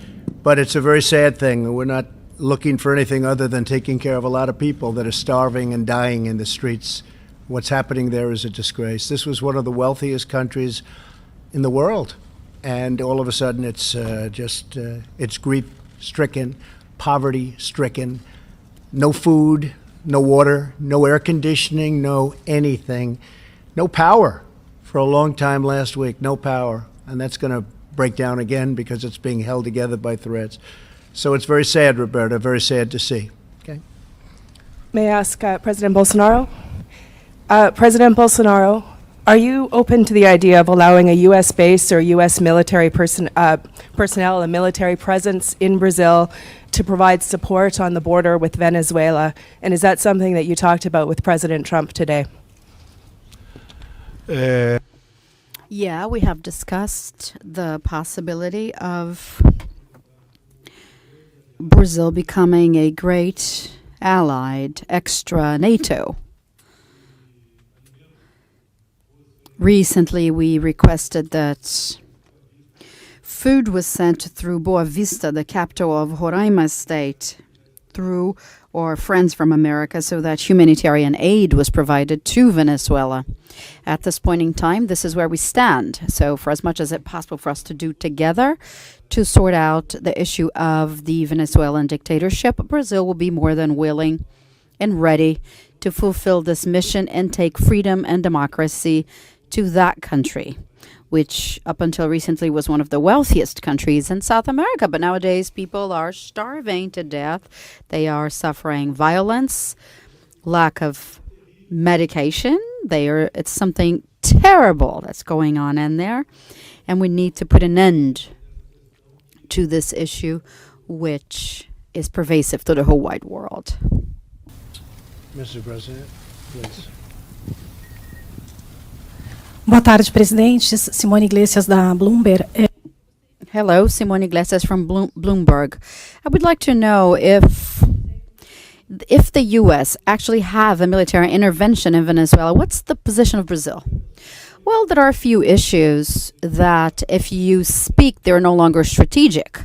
But it's a very sad thing. We're not looking for anything other than taking care of a lot of people that are starving and dying in the streets. What's happening there is a disgrace. This was one of the wealthiest countries in the world. And all of a sudden, it's it's grief-stricken, poverty-stricken, no food, no water, no air conditioning, no anything, no power for a long time last week, no power. And that's going to break down again because it's being held together by threats. So it's very sad, Roberta, very sad to see. Okay. May I ask President Bolsonaro? President Bolsonaro, are you open to the idea of allowing a U.S. base or U.S. military personnel and military presence in Brazil to provide support on the border with Venezuela? And is that something that you talked about with President Trump today? Yeah, we have discussed the possibility of Brazil becoming a great allied extra NATO. Recently, we requested that food was sent through Boa Vista, the capital of Roraima state, through our Friends from America, so that humanitarian aid was provided to Venezuela. At this point in time, this is where we stand. So for as much as it's possible for us to do together to sort out the issue of the Venezuelan dictatorship, Brazil will be more than willing and ready to fulfill this mission and take freedom and democracy to that country, which up until recently was one of the wealthiest countries in South America. But nowadays, people are starving to death. They are suffering violence, lack of medication. It's something terrible that's going on in there. And we need to put an end to this issue, which is pervasive to the whole wide world. Mr. President, please. Boa tarde, presidentes. Simone Iglesias, da Bloomberg. Hello, Simone Iglesias from Bloomberg. I would like to know if the U.S. actually have a military intervention in Venezuela, what's the position of Brazil? Well, there are a few issues that if you speak, they're no longer strategic.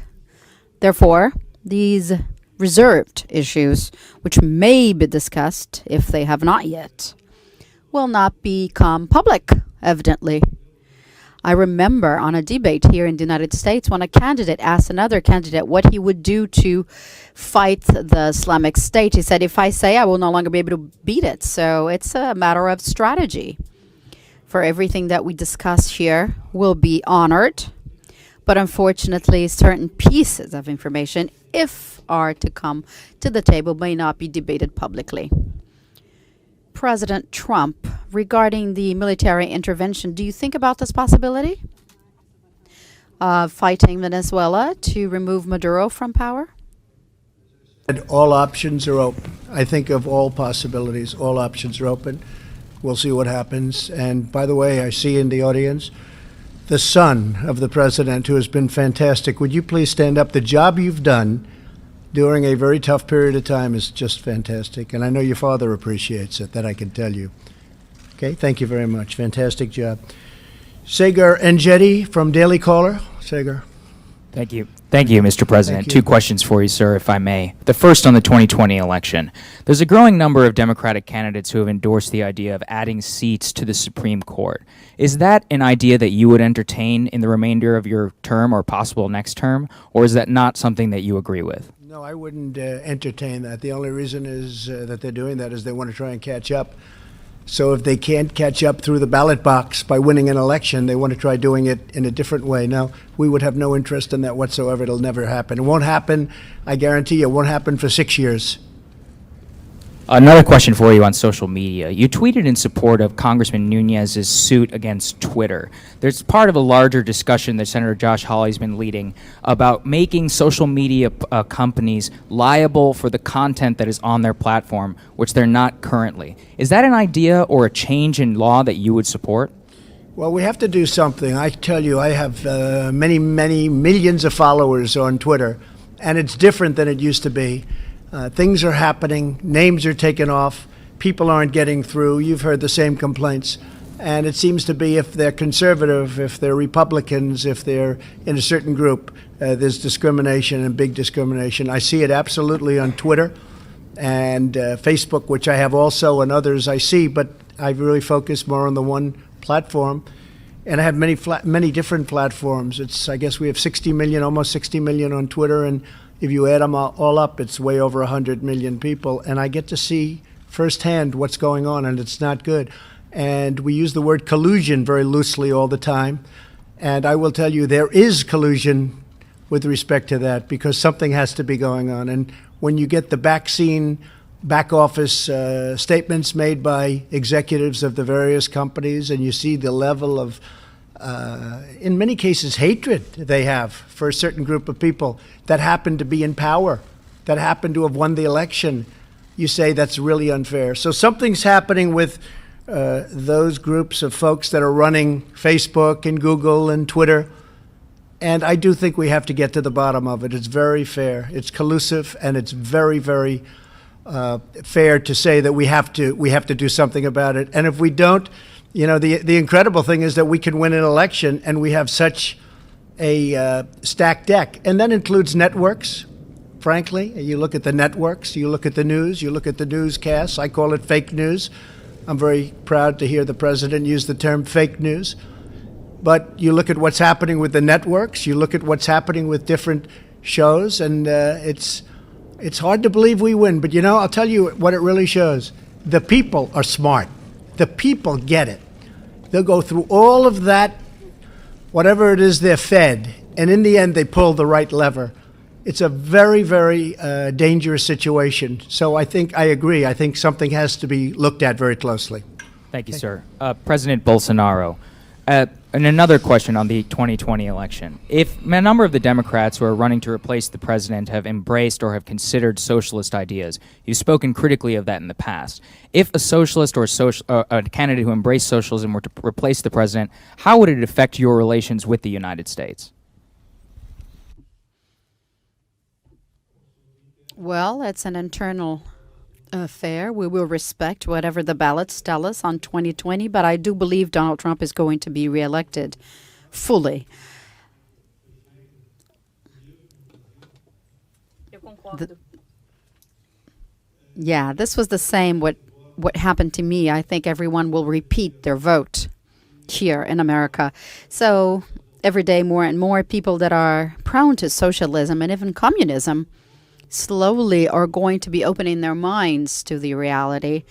Therefore, these reserved issues, which may be discussed if they have not yet, will not become public, evidently. I remember on a debate here in the United States when a candidate asked another candidate what he would do to fight the Islamic State. He said, if I say, I will no longer be able to beat it. So it's a matter of strategy. For everything that we discuss here will be honored. But unfortunately, certain pieces of information, if are to come to the table, may not be debated publicly. President Trump, regarding the military intervention, do you think about this possibility of fighting Venezuela to remove Maduro from power? All options are open. I think of all possibilities. All options are open. We'll see what happens. And by the way, I see in the audience the son of the president, who has been fantastic. Would you please stand up? The job you've done during a very tough period of time is just fantastic. And I know your father appreciates it, that I can tell you. Okay, thank you very much. Fantastic job. Sagar Enjeti from Daily Caller. Sagar. Thank you. Thank you, Mr. President. Thank you. 2 questions for you, sir, if I may. The first on the 2020 election. There's a growing number of Democratic candidates who have endorsed the idea of adding seats to the Supreme Court. Is that an idea that you would entertain in the remainder of your term or possible next term, or is that not something that you agree with? No, I wouldn't entertain that. The only reason is that they're doing that is they want to try and catch up. So if they can't catch up through the ballot box by winning an election, they want to try doing it in a different way. Now, we would have no interest in that whatsoever. It'll never happen. It won't happen, I guarantee you, it won't happen for 6 years. Another question for you on social media. You tweeted in support of Congressman Nunez's suit against Twitter. There's part of a larger discussion that Senator Josh Hawley's been leading about making social media companies liable for the content that is on their platform, which they're not currently. Is that an idea or a change in law that you would support? Well, we have to do something. I tell you, I have many, many millions of followers on Twitter, and it's different than it used to be. Things are happening, names are taken off, people aren't getting through. You've heard the same complaints. And it seems to be if they're conservative, if they're Republicans, if they're in a certain group, there's discrimination and big discrimination. I see it absolutely on Twitter and Facebook, which I have also, and others I see, but I really focus more on the one platform. And I have many different platforms. I guess we have 60 million, almost 60 million on Twitter, and if you add them all up, it's way over 100 million people. And I get to see firsthand what's going on, and it's not good. And we use the word collusion very loosely all the time. And I will tell you, there is collusion with respect to that, because something has to be going on. And when you get the back office statements made by executives of the various companies, and you see the level of, in many cases, hatred they have for a certain group of people that happen to be in power, that happen to have won the election, you say that's really unfair. So something's happening with those groups of folks that are running Facebook and Google and Twitter. And I do think we have to get to the bottom of it. It's very fair. It's collusive, and it's very, very fair to say that we have to do something about it. And if we don't, you know, the incredible thing is that we can win an election, and we have such a stacked deck. And that includes networks, frankly. You look at the networks, you look at the news, you look at the newscasts. I call it fake news. I'm very proud to hear the president use the term fake news. But you look at what's happening with the networks, you look at what's happening with different shows, and it's hard to believe we win. But, you know, I'll tell you what it really shows. The people are smart. The people get it. They'll go through all of that, whatever it is they're fed, and in the end they pull the right lever. It's a very, very dangerous situation. So I agree. I think something has to be looked at very closely. Thank you, sir. President Bolsonaro, and another question on the 2020 election. If a number of the Democrats who are running to replace the president have embraced or have considered socialist ideas, you've spoken critically of that in the past. If a socialist or a candidate who embraced socialism were to replace the president, how would it affect your relations with the United States? Well, it's an internal affair. We will respect whatever the ballots tell us on 2020, but I do believe Donald Trump is going to be reelected fully. Yeah, this was the same what happened to me. I think everyone will repeat their vote here in America. So every day more and more people that are prone to socialism and even communism slowly are going to be opening their minds to the reality.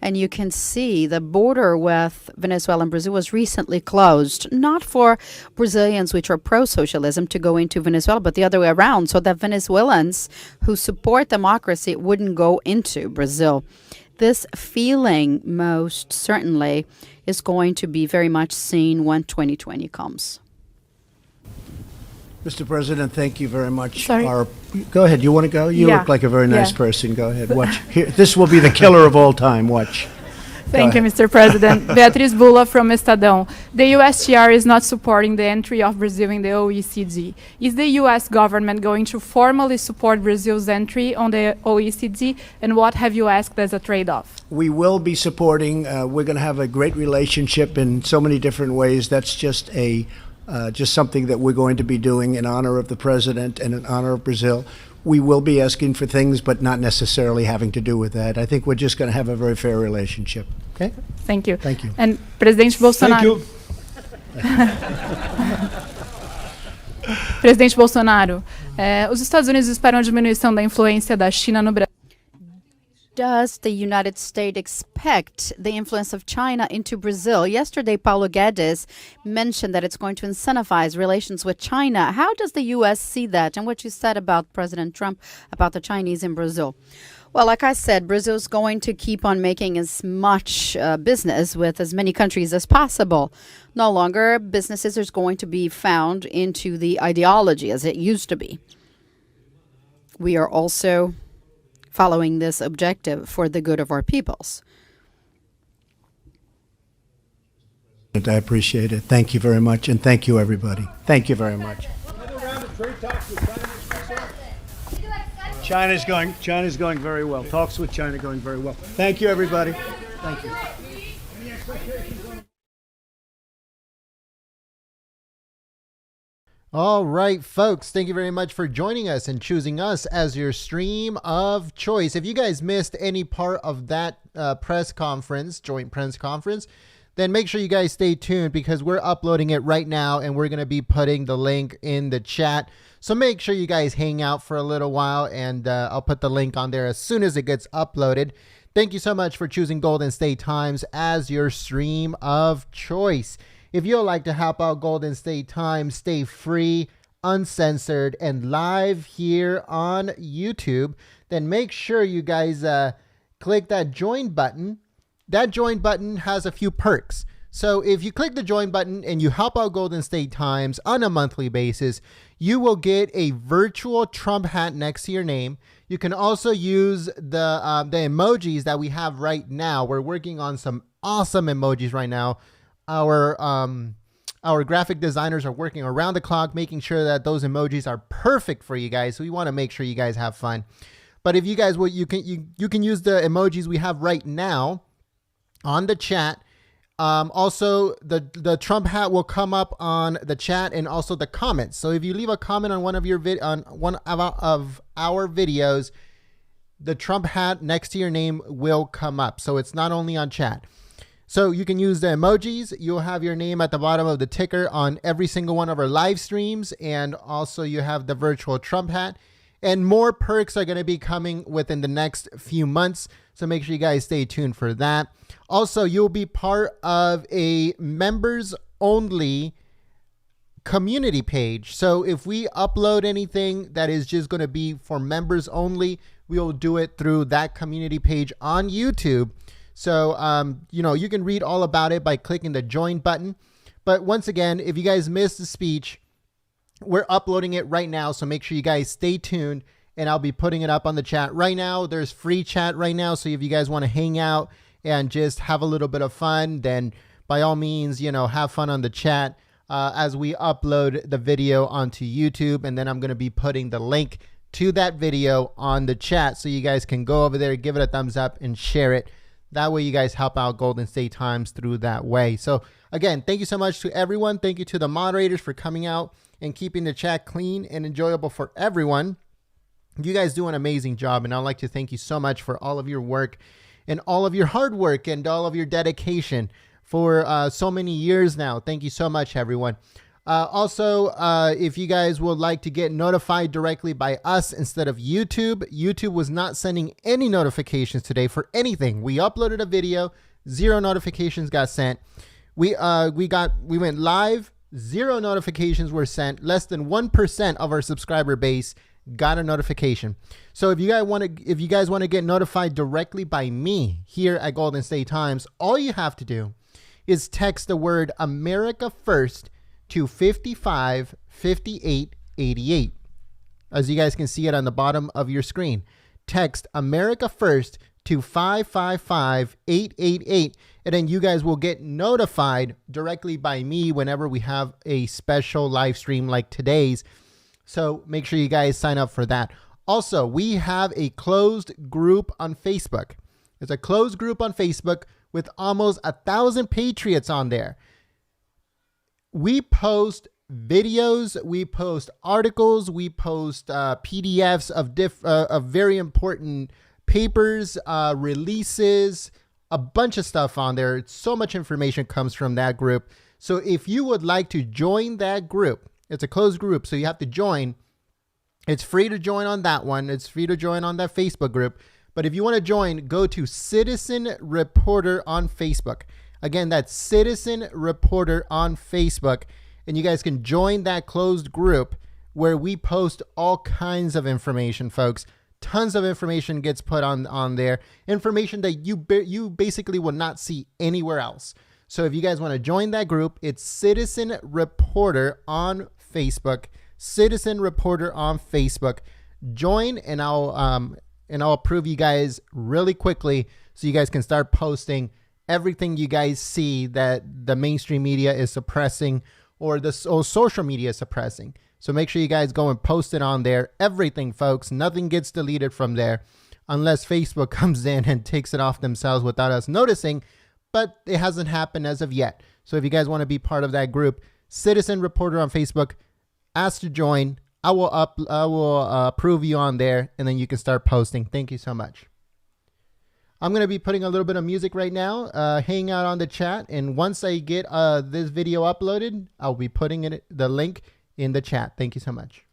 And you can see the border with Venezuela and Brazil was recently closed, not for Brazilians which are pro-socialism to go into Venezuela, but the other way around, so that Venezuelans who support democracy wouldn't go into Brazil. This feeling most certainly is going to be very much seen when 2020 comes. Mr. President, thank you very much. Sorry. Go ahead. You want to go? You Yeah. look like a very nice Yeah. person. Go ahead. Watch. Here, this will be the killer of all time. Watch. Thank you, Mr. President. Beatriz Bula from Estadão. The USTR is not supporting the entry of Brazil in the OECD. Is the U.S. government going to formally support Brazil's entry on the OECD, and what have you asked as a trade-off? We will be supporting. We're going to have a great relationship in so many different ways. That's just something that we're going to be doing in honor of the president and in honor of Brazil. We will be asking for things, but not necessarily having to do with that. I think we're just going to have a very fair relationship. Okay? Thank you. Thank you. And Presidente Bolsonaro. Presidente Bolsonaro, os Estados Unidos esperam a diminuição da influência da China no Brasil. Does the United States expect the influence of China into Brazil? Yesterday, Paulo Guedes mentioned that it's going to incentivize relations with China. How does the U.S. see that, and what you said about President Trump about the Chinese in Brazil? Well, like I said, Brazil's going to keep on making as much business with as many countries as possible. No longer businesses are going to be found into the ideology as it used to be. We are also following this objective for the good of our peoples. I appreciate it. Thank you very much, and thank you, everybody. Thank you very much. China's going very well. Talks with China going very well. Thank you, everybody. Thank you. All right, folks, thank you very much for joining us and choosing us as your stream of choice. If you guys missed any part of that press conference, joint press conference, then make sure you guys stay tuned because we're uploading it right now and we're going to be putting the link in the chat. So make sure you guys hang out for a little while and I'll put the link on there as soon as it gets uploaded. Thank you so much for choosing Golden State Times as your stream of choice. If you'd like to help out Golden State Times stay free, uncensored, and live here on YouTube, then make sure you guys click that join button. That join button has a few perks. So if you click the join button and you help out Golden State Times on a monthly basis, you will get a virtual Trump hat next to your name. You can also use the emojis that we have right now. We're working on some awesome emojis right now. Our graphic designers are working around the clock, making sure that those emojis are perfect for you guys. So we want to make sure you guys have fun. But if you guys will, you can use the emojis we have right now on the chat. Also, the Trump hat will come up on the chat and also the comments. So if you leave a comment on one of our videos, the Trump hat next to your name will come up. So it's not only on chat. So you can use the emojis. You'll have your name at the bottom of the ticker on every single one of our live streams. And also you have the virtual Trump hat. And more perks are going to be coming within the next few months. So make sure you guys stay tuned for that. Also, you'll be part of a members only community page. So if we upload anything that is just going to be for members only, we'll do it through that community page on YouTube. So, you can read all about it by clicking the join button. But once again, if you guys missed the speech, we're uploading it right now. So make sure you guys stay tuned and I'll be putting it up on the chat right now. There's free chat right now. So if you guys want to hang out and just have a little bit of fun, then by all means, have fun on the chat as we upload the video onto YouTube. And then I'm going to be putting the link to that video on the chat. So you guys can go over there, give it a thumbs up and share it. That way you guys help out Golden State Times through that way. So again, thank you so much to everyone. Thank you to the moderators for coming out and keeping the chat clean and enjoyable for everyone. You guys do an amazing job. And I'd like to thank you so much for all of your work and all of your hard work and all of your dedication for so many years now. Thank you so much, everyone. Also, if you guys would like to get notified directly by us instead of YouTube, YouTube was not sending any notifications today for anything. We uploaded a video, 0 notifications got sent. We went live, 0 notifications were sent. Less than 1% of our subscriber base got a notification. So if you guys want to get notified directly by me here at Golden State Times, all you have to do is text the word America First to 555888. As you guys can see it on the bottom of your screen. Text America First to 555888, and then you guys will get notified directly by me whenever we have a special live stream like today's. So make sure you guys sign up for that. Also, we have a closed group on Facebook. There's a closed group on Facebook with almost 1,000 Patriots on there. We post videos, we post articles, we post PDFs of very important papers, releases, a bunch of stuff on there. So much information comes from that group. So if you would like to join that group, it's a closed group, so you have to join. It's free to join on that one. It's free to join on that Facebook group. But if you want to join, go to Citizen Reporter on Facebook. Again, that's Citizen Reporter on Facebook. And you guys can join that closed group where we post all kinds of information, folks. Tons of information gets put on there. Information that you basically will not see anywhere else. So if you guys want to join that group, it's Citizen Reporter on Facebook. Citizen Reporter on Facebook. Join and I'll approve you guys really quickly so you guys can start posting everything you guys see that the mainstream media is suppressing or social media is suppressing. So make sure you guys go and post it on there. Everything, folks. Nothing gets deleted from there unless Facebook comes in and takes it off themselves without us noticing. But it hasn't happened as of yet. So if you guys want to be part of that group, Citizen Reporter on Facebook, ask to join. I will approve you on there, and then you can start posting. Thank you so much. I'm going to be putting a little bit of music right now, hang out on the chat. And once I get this video uploaded, I'll be putting the link in the chat. Thank you so much.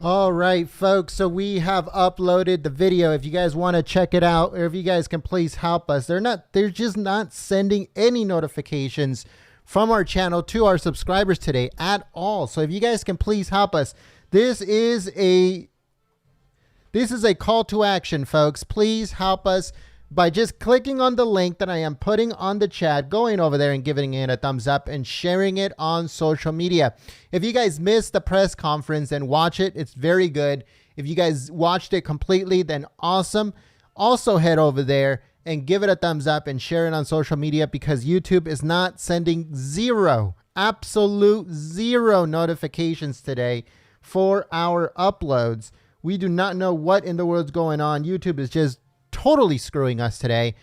All right, folks. So we have uploaded the video. If you guys want to check it out, or if you guys can please help us, they're just not sending any notifications from our channel to our subscribers today at all. So if you guys can please help us, this is a call to action, folks. Please help us by just clicking on the link that I am putting on the chat, going over there and giving it a thumbs up and sharing it on social media. If you guys missed the press conference, then watch it. It's very good. If you guys watched it completely, then awesome. Also head over there and give it a thumbs up and share it on social media, because YouTube is not sending absolute zero notifications today for our uploads. We do not know what in the world's going on. YouTube is just totally screwing us today,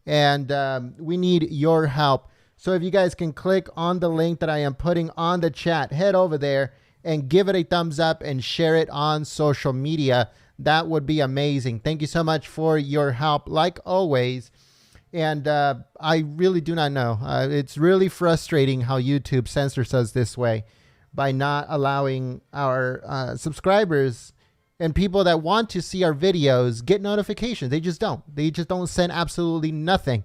and we need your help. So if you guys can click on the link that I am putting on the chat, head over there and give it a thumbs up and share it on social media. That would be amazing. Thank you so much for your help, like always. And I really do not know. It's really frustrating how YouTube censors us this way by not allowing our subscribers and people that want to see our videos get notifications. They just don't. They just don't send absolutely nothing.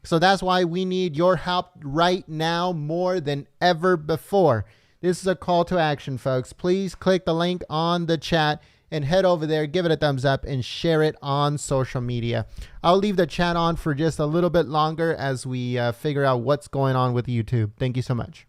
So that's why we need your help right now more than ever before. This is a call to action, folks. Please click the link on the chat and head over there, give it a thumbs up, and share it on social media. I'll leave the chat on for just a little bit longer as we figure out what's going on with YouTube. Thank you so much.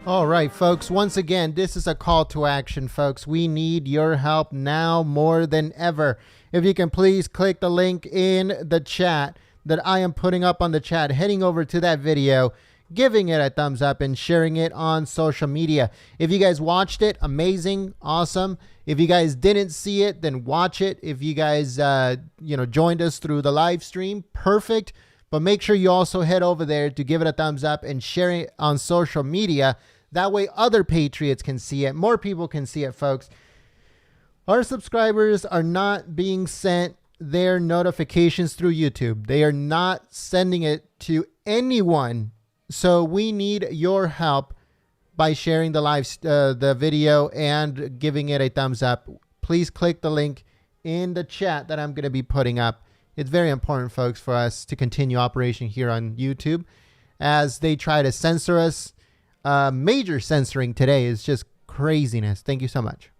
All right, folks. Once again, this is a call to action, folks. We need your help now more than ever. If you can please click the link in the chat that I am putting up on the chat, heading over to that video, giving it a thumbs up and sharing it on social media. If you guys watched it, amazing, awesome. If you guys didn't see it, then watch it. If you guys, joined us through the live stream, perfect. But make sure you also head over there to give it a thumbs up and share it on social media. That way other Patriots can see it. More people can see it, folks. Our subscribers are not being sent their notifications through YouTube. They are not sending it to anyone. So we need your help by sharing the video and giving it a thumbs up. Please click the link in the chat that I'm going to be putting up. It's very important, folks, for us to continue operation here on YouTube as they try to censor us. Major censoring today is just craziness. Thank you so much.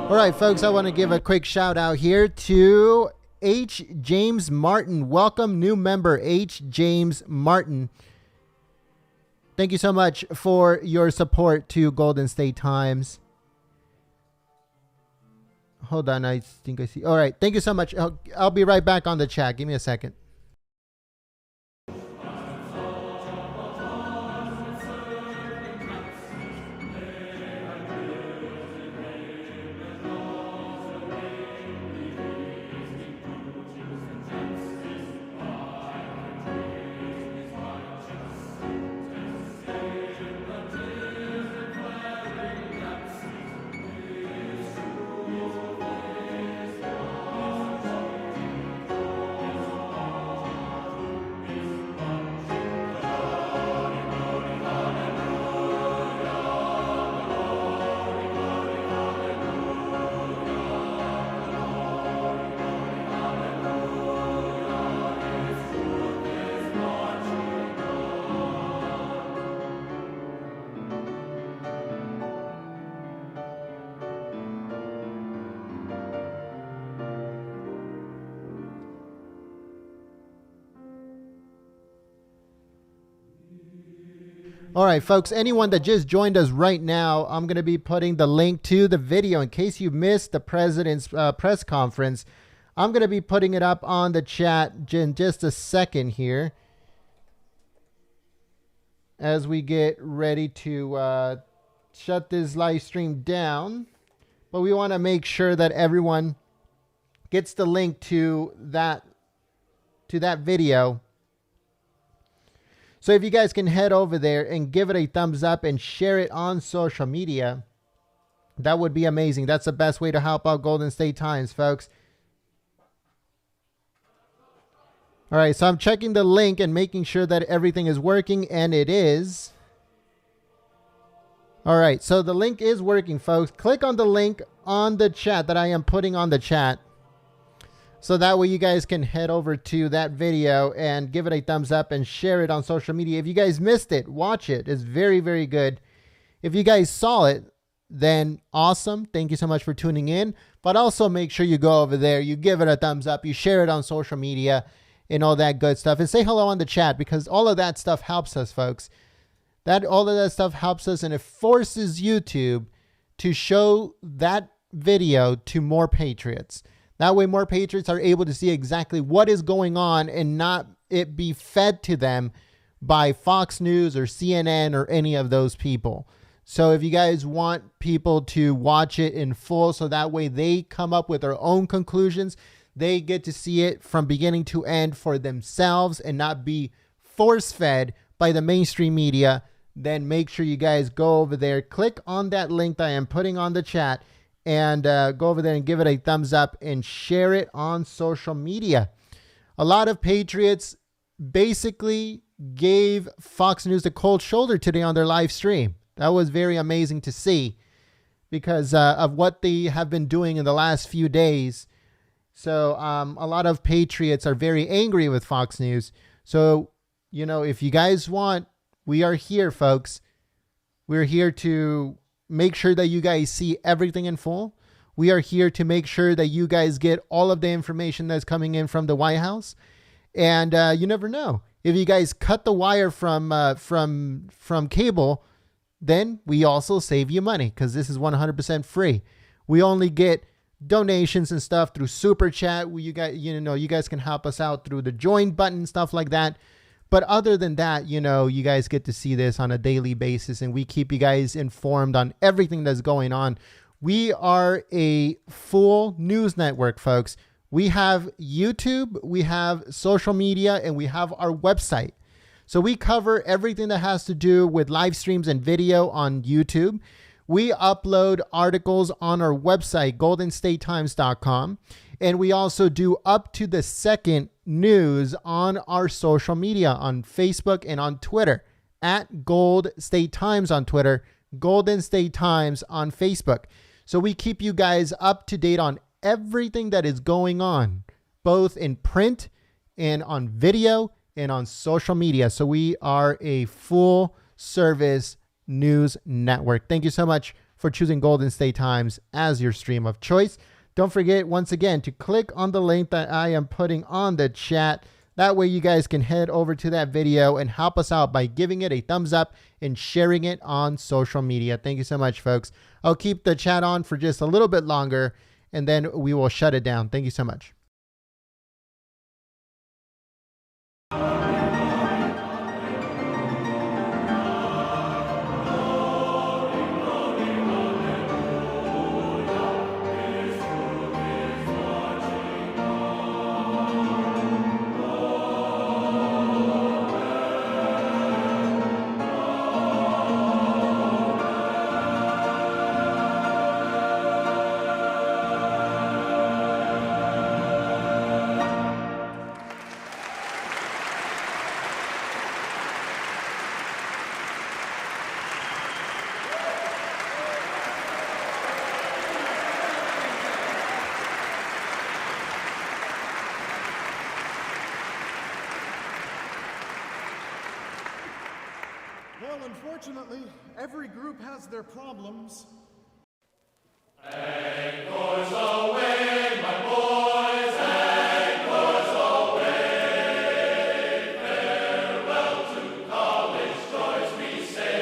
All right, folks, I want to give a quick shout out here to H. James Martin. Welcome, new member, H. James Martin. Thank you so much for your support to Golden State Times. Hold on, I think I see. All right, thank you so much. I'll be right back on the chat. Give me a second. All right, folks, anyone that just joined us right now, I'm going to be putting the link to the video in case you missed the president's press conference. I'm going to be putting it up on the chat in just a second here as we get ready to shut this live stream down. But we want to make sure that everyone gets the link to that video. So if you guys can head over there and give it a thumbs up and share it on social media, that would be amazing. That's the best way to help out Golden State Times, folks. All right, so I'm checking the link and making sure that everything is working, and it is. All right, so the link is working, folks. Click on the link on the chat that I am putting on the chat. So that way you guys can head over to that video and give it a thumbs up and share it on social media. If you guys missed it, watch it. It's very, very good. If you guys saw it, then awesome. Thank you so much for tuning in. But also make sure you go over there, you give it a thumbs up, you share it on social media and all that good stuff. And say hello on the chat because all of that stuff helps us, folks. All of that stuff helps us, and it forces YouTube to show that video to more patriots. That way more patriots are able to see exactly what is going on and not it be fed to them by Fox News or CNN or any of those people. So if you guys want people to watch it in full so that way they come up with their own conclusions, they get to see it from beginning to end for themselves and not be force-fed by the mainstream media, then make sure you guys go over there, click on that link that I am putting on the chat, and go over there and give it a thumbs up and share it on social media. A lot of patriots basically gave Fox News the cold shoulder today on their live stream. That was very amazing to see because of what they have been doing in the last few days. So a lot of patriots are very angry with Fox News. So, you know, if you guys want, we are here, folks. We're here to make sure that you guys see everything in full. We are here to make sure that you guys get all of the information that's coming in from the White House. And you never know. If you guys cut the wire from cable, then we also save you money because this is 100% free. We only get donations and stuff through Super Chat. You guys can help us out through the join button, stuff like that. But other than that, you guys get to see this on a daily basis and we keep you guys informed on everything that's going on. We are a full news network, folks. We have YouTube, we have social media, and we have our website. So we cover everything that has to do with live streams and video on YouTube. We upload articles on our website, goldenstatetimes.com. And we also do up to the second news on our social media on Facebook and on Twitter at Gold State Times on Twitter, Golden State Times on Facebook. So we keep you guys up to date on everything that is going on, both in print and on video and on social media. So we are a full service news network. Thank you so much for choosing Golden State Times as your stream of choice. Don't forget, once again, to click on the link that I am putting on the chat. That way you guys can head over to that video and help us out by giving it a thumbs up and sharing it on social media. Thank you so much, folks. I'll keep the chat on for just a little bit longer, and then we will shut it down. Thank you so much. Well, unfortunately, every group has their problems. Anchors away, my boys, anchors away. Farewell to college joys, we say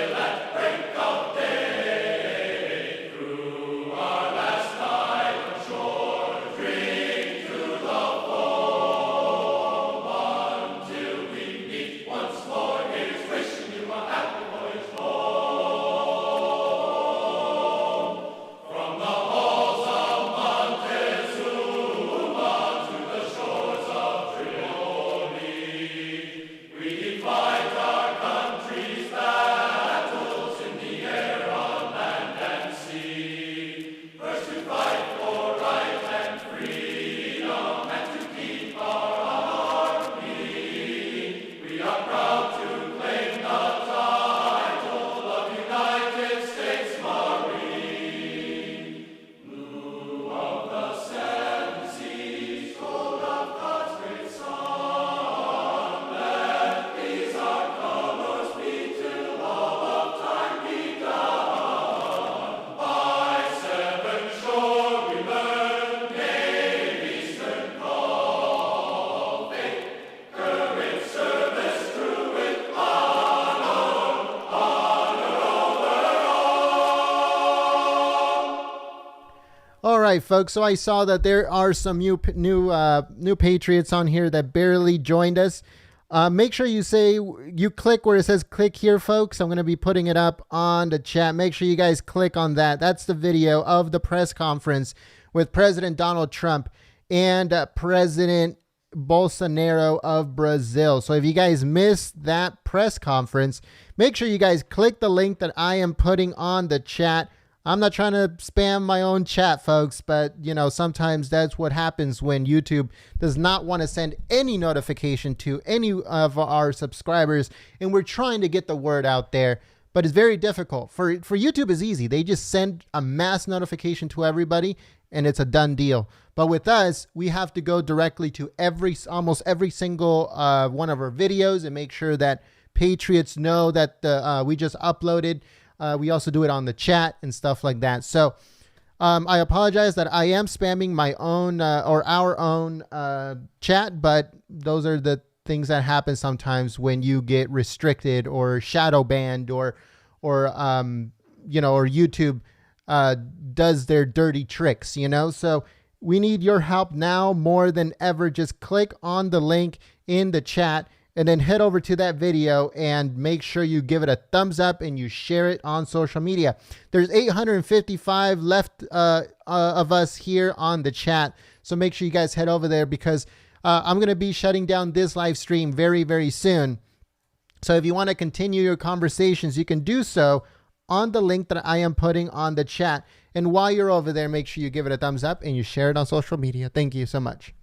All right, folks. So I saw that there are some new Patriots on here that barely joined us. Make sure you click where it says click here, folks. I'm going to be putting it up on the chat. Make sure you guys click on that. That's the video of the press conference with President Donald Trump and President Bolsonaro of Brazil. So if you guys missed that press conference, make sure you guys click the link that I am putting on the chat. I'm not trying to spam my own chat, folks, but sometimes that's what happens when YouTube does not want to send any notification to any of our subscribers, and we're trying to get the word out there, but it's very difficult. For YouTube is easy. They just send a mass notification to everybody and it's a done deal. But with us, we have to go directly to almost every single one of our videos and make sure that Patriots know that we just uploaded. We also do it on the chat and stuff like that. So I apologize that I am spamming my own or our own chat, but those are the things that happen sometimes when you get restricted or shadow banned or YouTube does their dirty tricks, So we need your help now more than ever. Just click on the link in the chat and then head over to that video and make sure you give it a thumbs up and you share it on social media. There's 855 left of us here on the chat. So make sure you guys head over there because I'm going to be shutting down this live stream very, very soon. So if you want to continue your conversations, you can do so on the link that I am putting on the chat. And while you're over there, make sure you give it a thumbs up and you share it on social media. Thank you so much.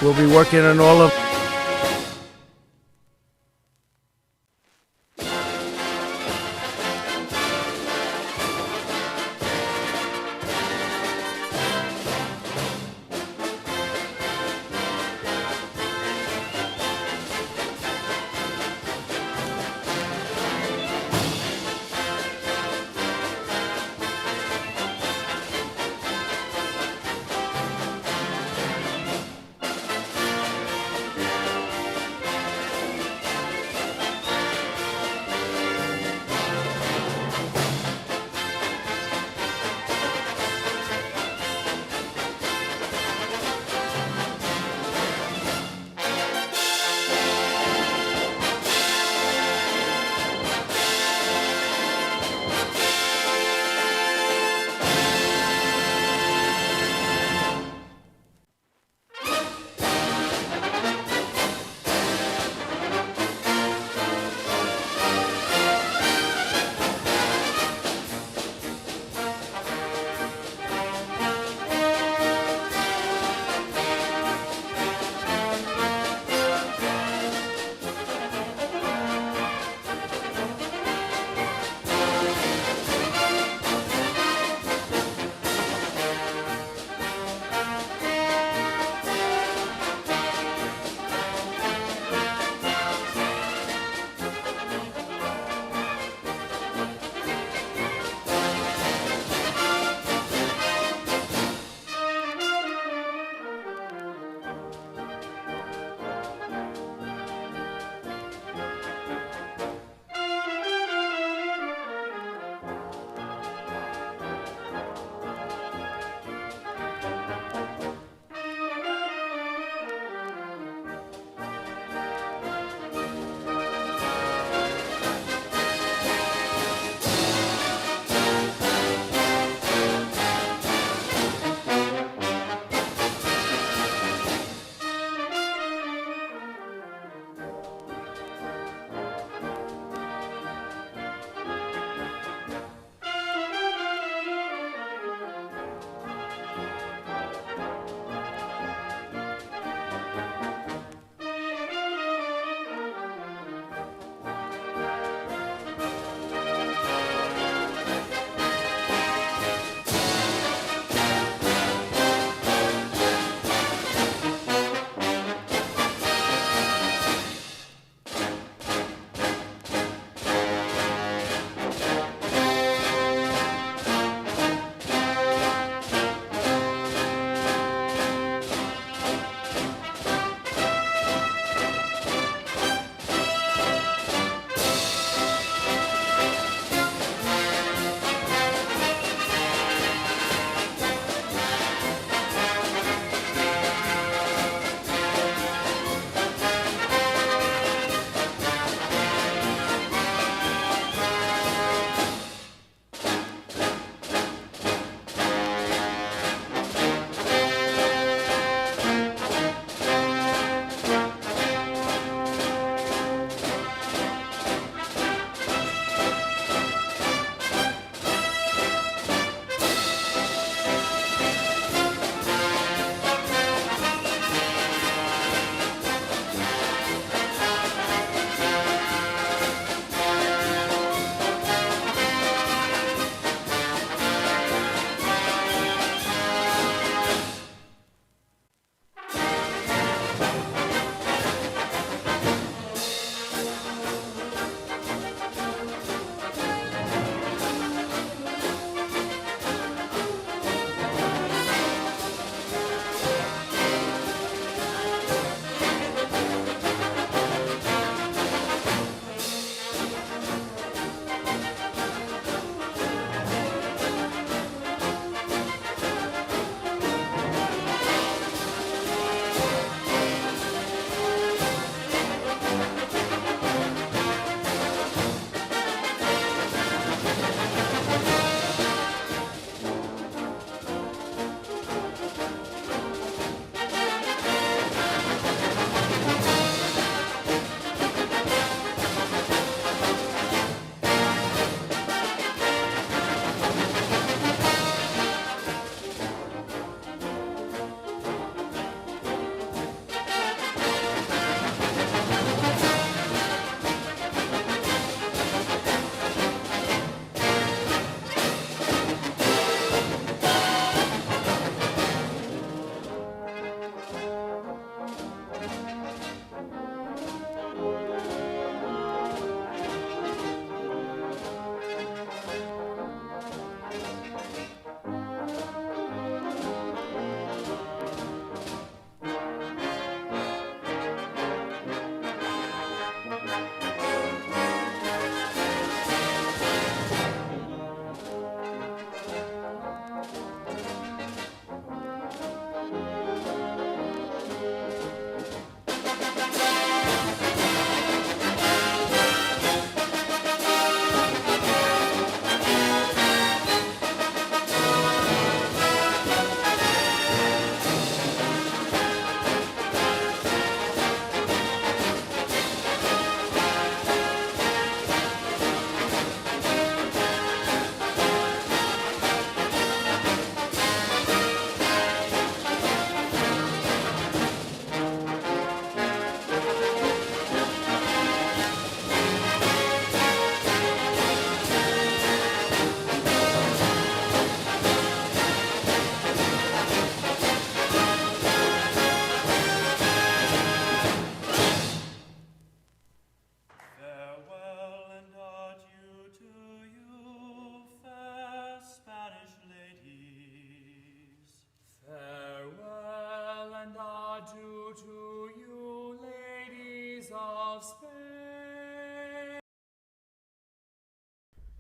We'll be working on all of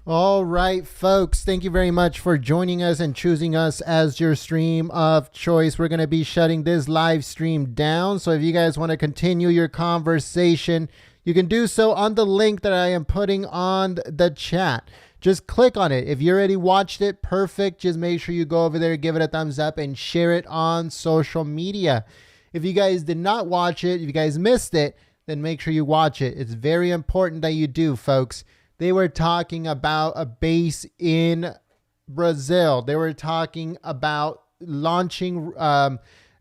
All right, folks, thank you very much for joining us and choosing us as your stream of choice. We're going to be shutting this live stream down. So if you guys want to continue your conversation, you can do so on the link that I am putting on the chat. Just click on it. If you already watched it, perfect. Just make sure you go over there, give it a thumbs up, and share it on social media. If you guys did not watch it, if you guys missed it, then make sure you watch it. It's very important that you do, folks. They were talking about a base in Brazil. They were talking about launching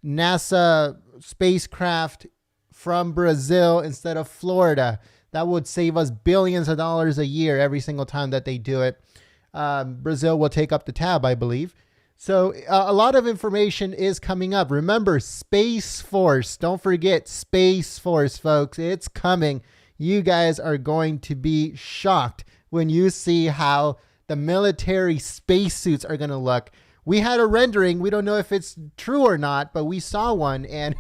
NASA spacecraft from Brazil instead of Florida. That would save us billions of dollars a year every single time that they do it. Brazil will take up the tab, I believe. So a lot of information is coming up. Remember, Space Force. Don't forget Space Force, folks. It's coming. You guys are going to be shocked when you see how the military spacesuits are going to look. We had a rendering. We don't know if it's true or not, but we saw one, and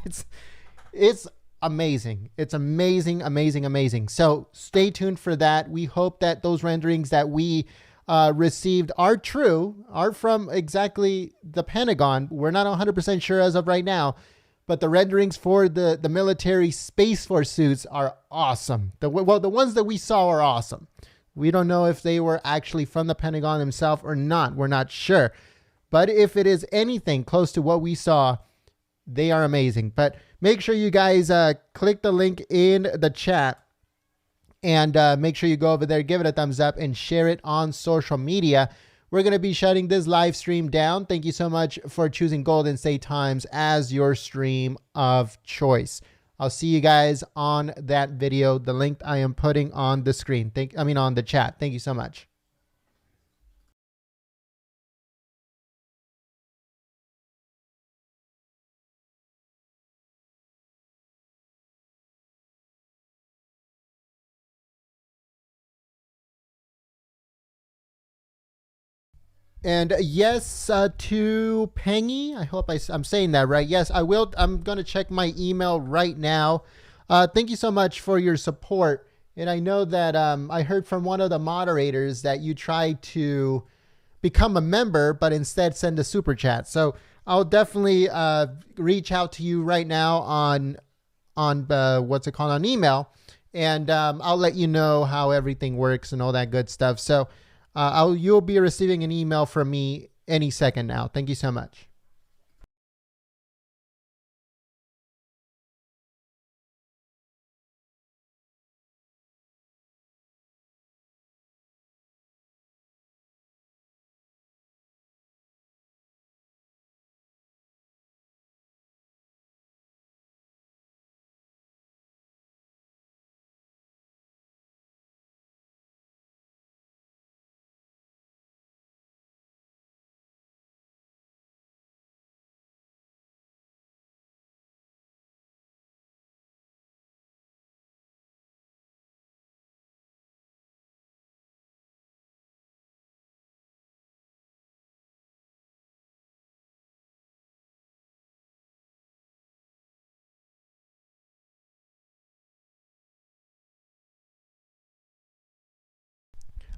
it's amazing. It's amazing, amazing, amazing. So stay tuned for that. We hope that those renderings that we received are true, are from exactly the Pentagon. We're not 100% sure as of right now, but the renderings for the military Space Force suits are awesome. The ones that we saw are awesome. We don't know if they were actually from the Pentagon themselves or not. We're not sure. But if it is anything close to what we saw, they are amazing. But make sure you guys click the link in the chat and make sure you go over there, give it a thumbs up, and share it on social media. We're going to be shutting this live stream down. Thank you so much for choosing Golden State Times as your stream of choice. I'll see you guys on that video. The link I am putting on the screen. On the chat. Thank you so much. And yes, to Pengy, I hope I'm saying that right. Yes, I will. I'm going to check my email right now. Thank you so much for your support. And I know that I heard from one of the moderators that you tried to become a member, but instead send a super chat. So I'll definitely reach out to you right now on what's it called, on email. And I'll let you know how everything works and all that good stuff. So you'll be receiving an email from me any second now. Thank you so much.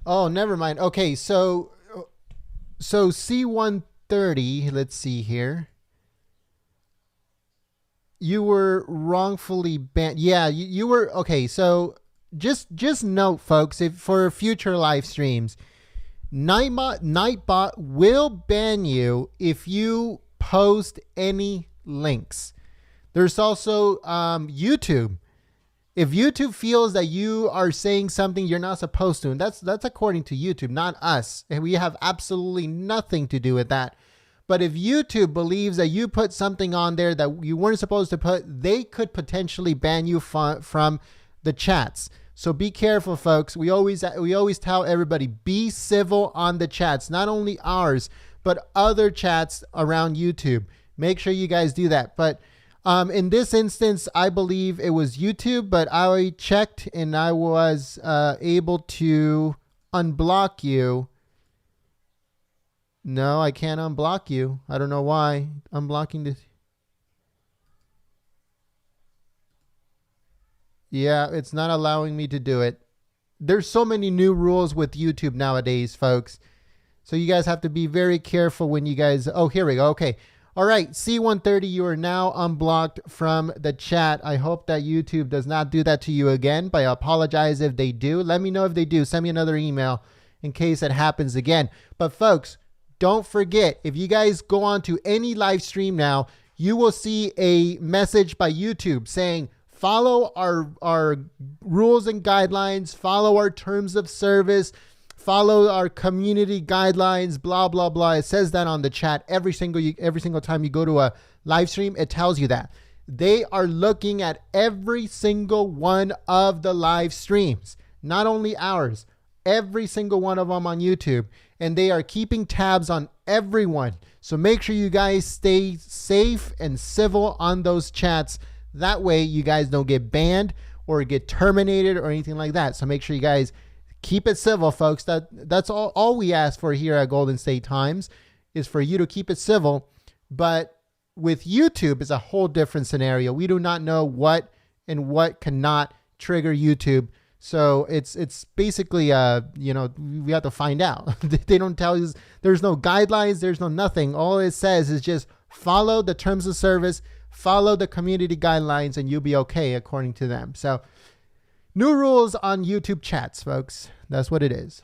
Oh, never mind. Okay, so C-130, let's see here. You were wrongfully banned. Yeah, you were. Okay, so just note, folks, if for future live streams, Nightbot will ban you if you post any links. There's also YouTube. If YouTube feels that you are saying something you're not supposed to, and that's according to YouTube, not us, and we have absolutely nothing to do with that. But if YouTube believes that you put something on there that you weren't supposed to put, they could potentially ban you from the chats. So be careful, folks. We always tell everybody, be civil on the chats, not only ours, but other chats around YouTube. Make sure you guys do that. But in this instance, I believe it was YouTube, but I checked and I was able to unblock you. No, I can't unblock you. I don't know why. Unblocking this. Yeah, it's not allowing me to do it. There's so many new rules with YouTube nowadays, folks. So you guys have to be very careful when you guys... Oh, here we go. Okay. All right. C130, you are now unblocked from the chat. I hope that YouTube does not do that to you again, but I apologize if they do. Let me know if they do. Send me another email in case it happens again. But folks, don't forget, if you guys go on to any live stream now, you will see a message by YouTube saying, follow our rules and guidelines, follow our terms of service, follow our community guidelines, blah, blah, blah. It says that on the chat every single time you go to a live stream. It tells you that. They are looking at every single one of the live streams, not only ours, every single one of them on YouTube. And they are keeping tabs on everyone. So make sure you guys stay safe and civil on those chats. That way you guys don't get banned or get terminated or anything like that. So make sure you guys keep it civil, folks. That's all we ask for here at Golden State Times, is for you to keep it civil. But with YouTube, it's a whole different scenario. We do not know what and what cannot trigger YouTube. So it's basically, we have to find out. They don't tell you. There's no guidelines. There's no nothing. All it says is just follow the terms of service, follow the community guidelines, and you'll be okay according to them. So new rules on YouTube chats, folks. That's what it is.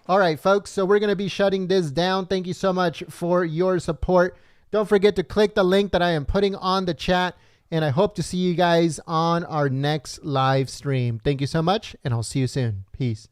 All right, folks, so we're going to be shutting this down. Thank you so much for your support. Don't forget to click the link that I am putting on the chat, and I hope to see you guys on our next live stream. Thank you so much, and I'll see you soon. Peace.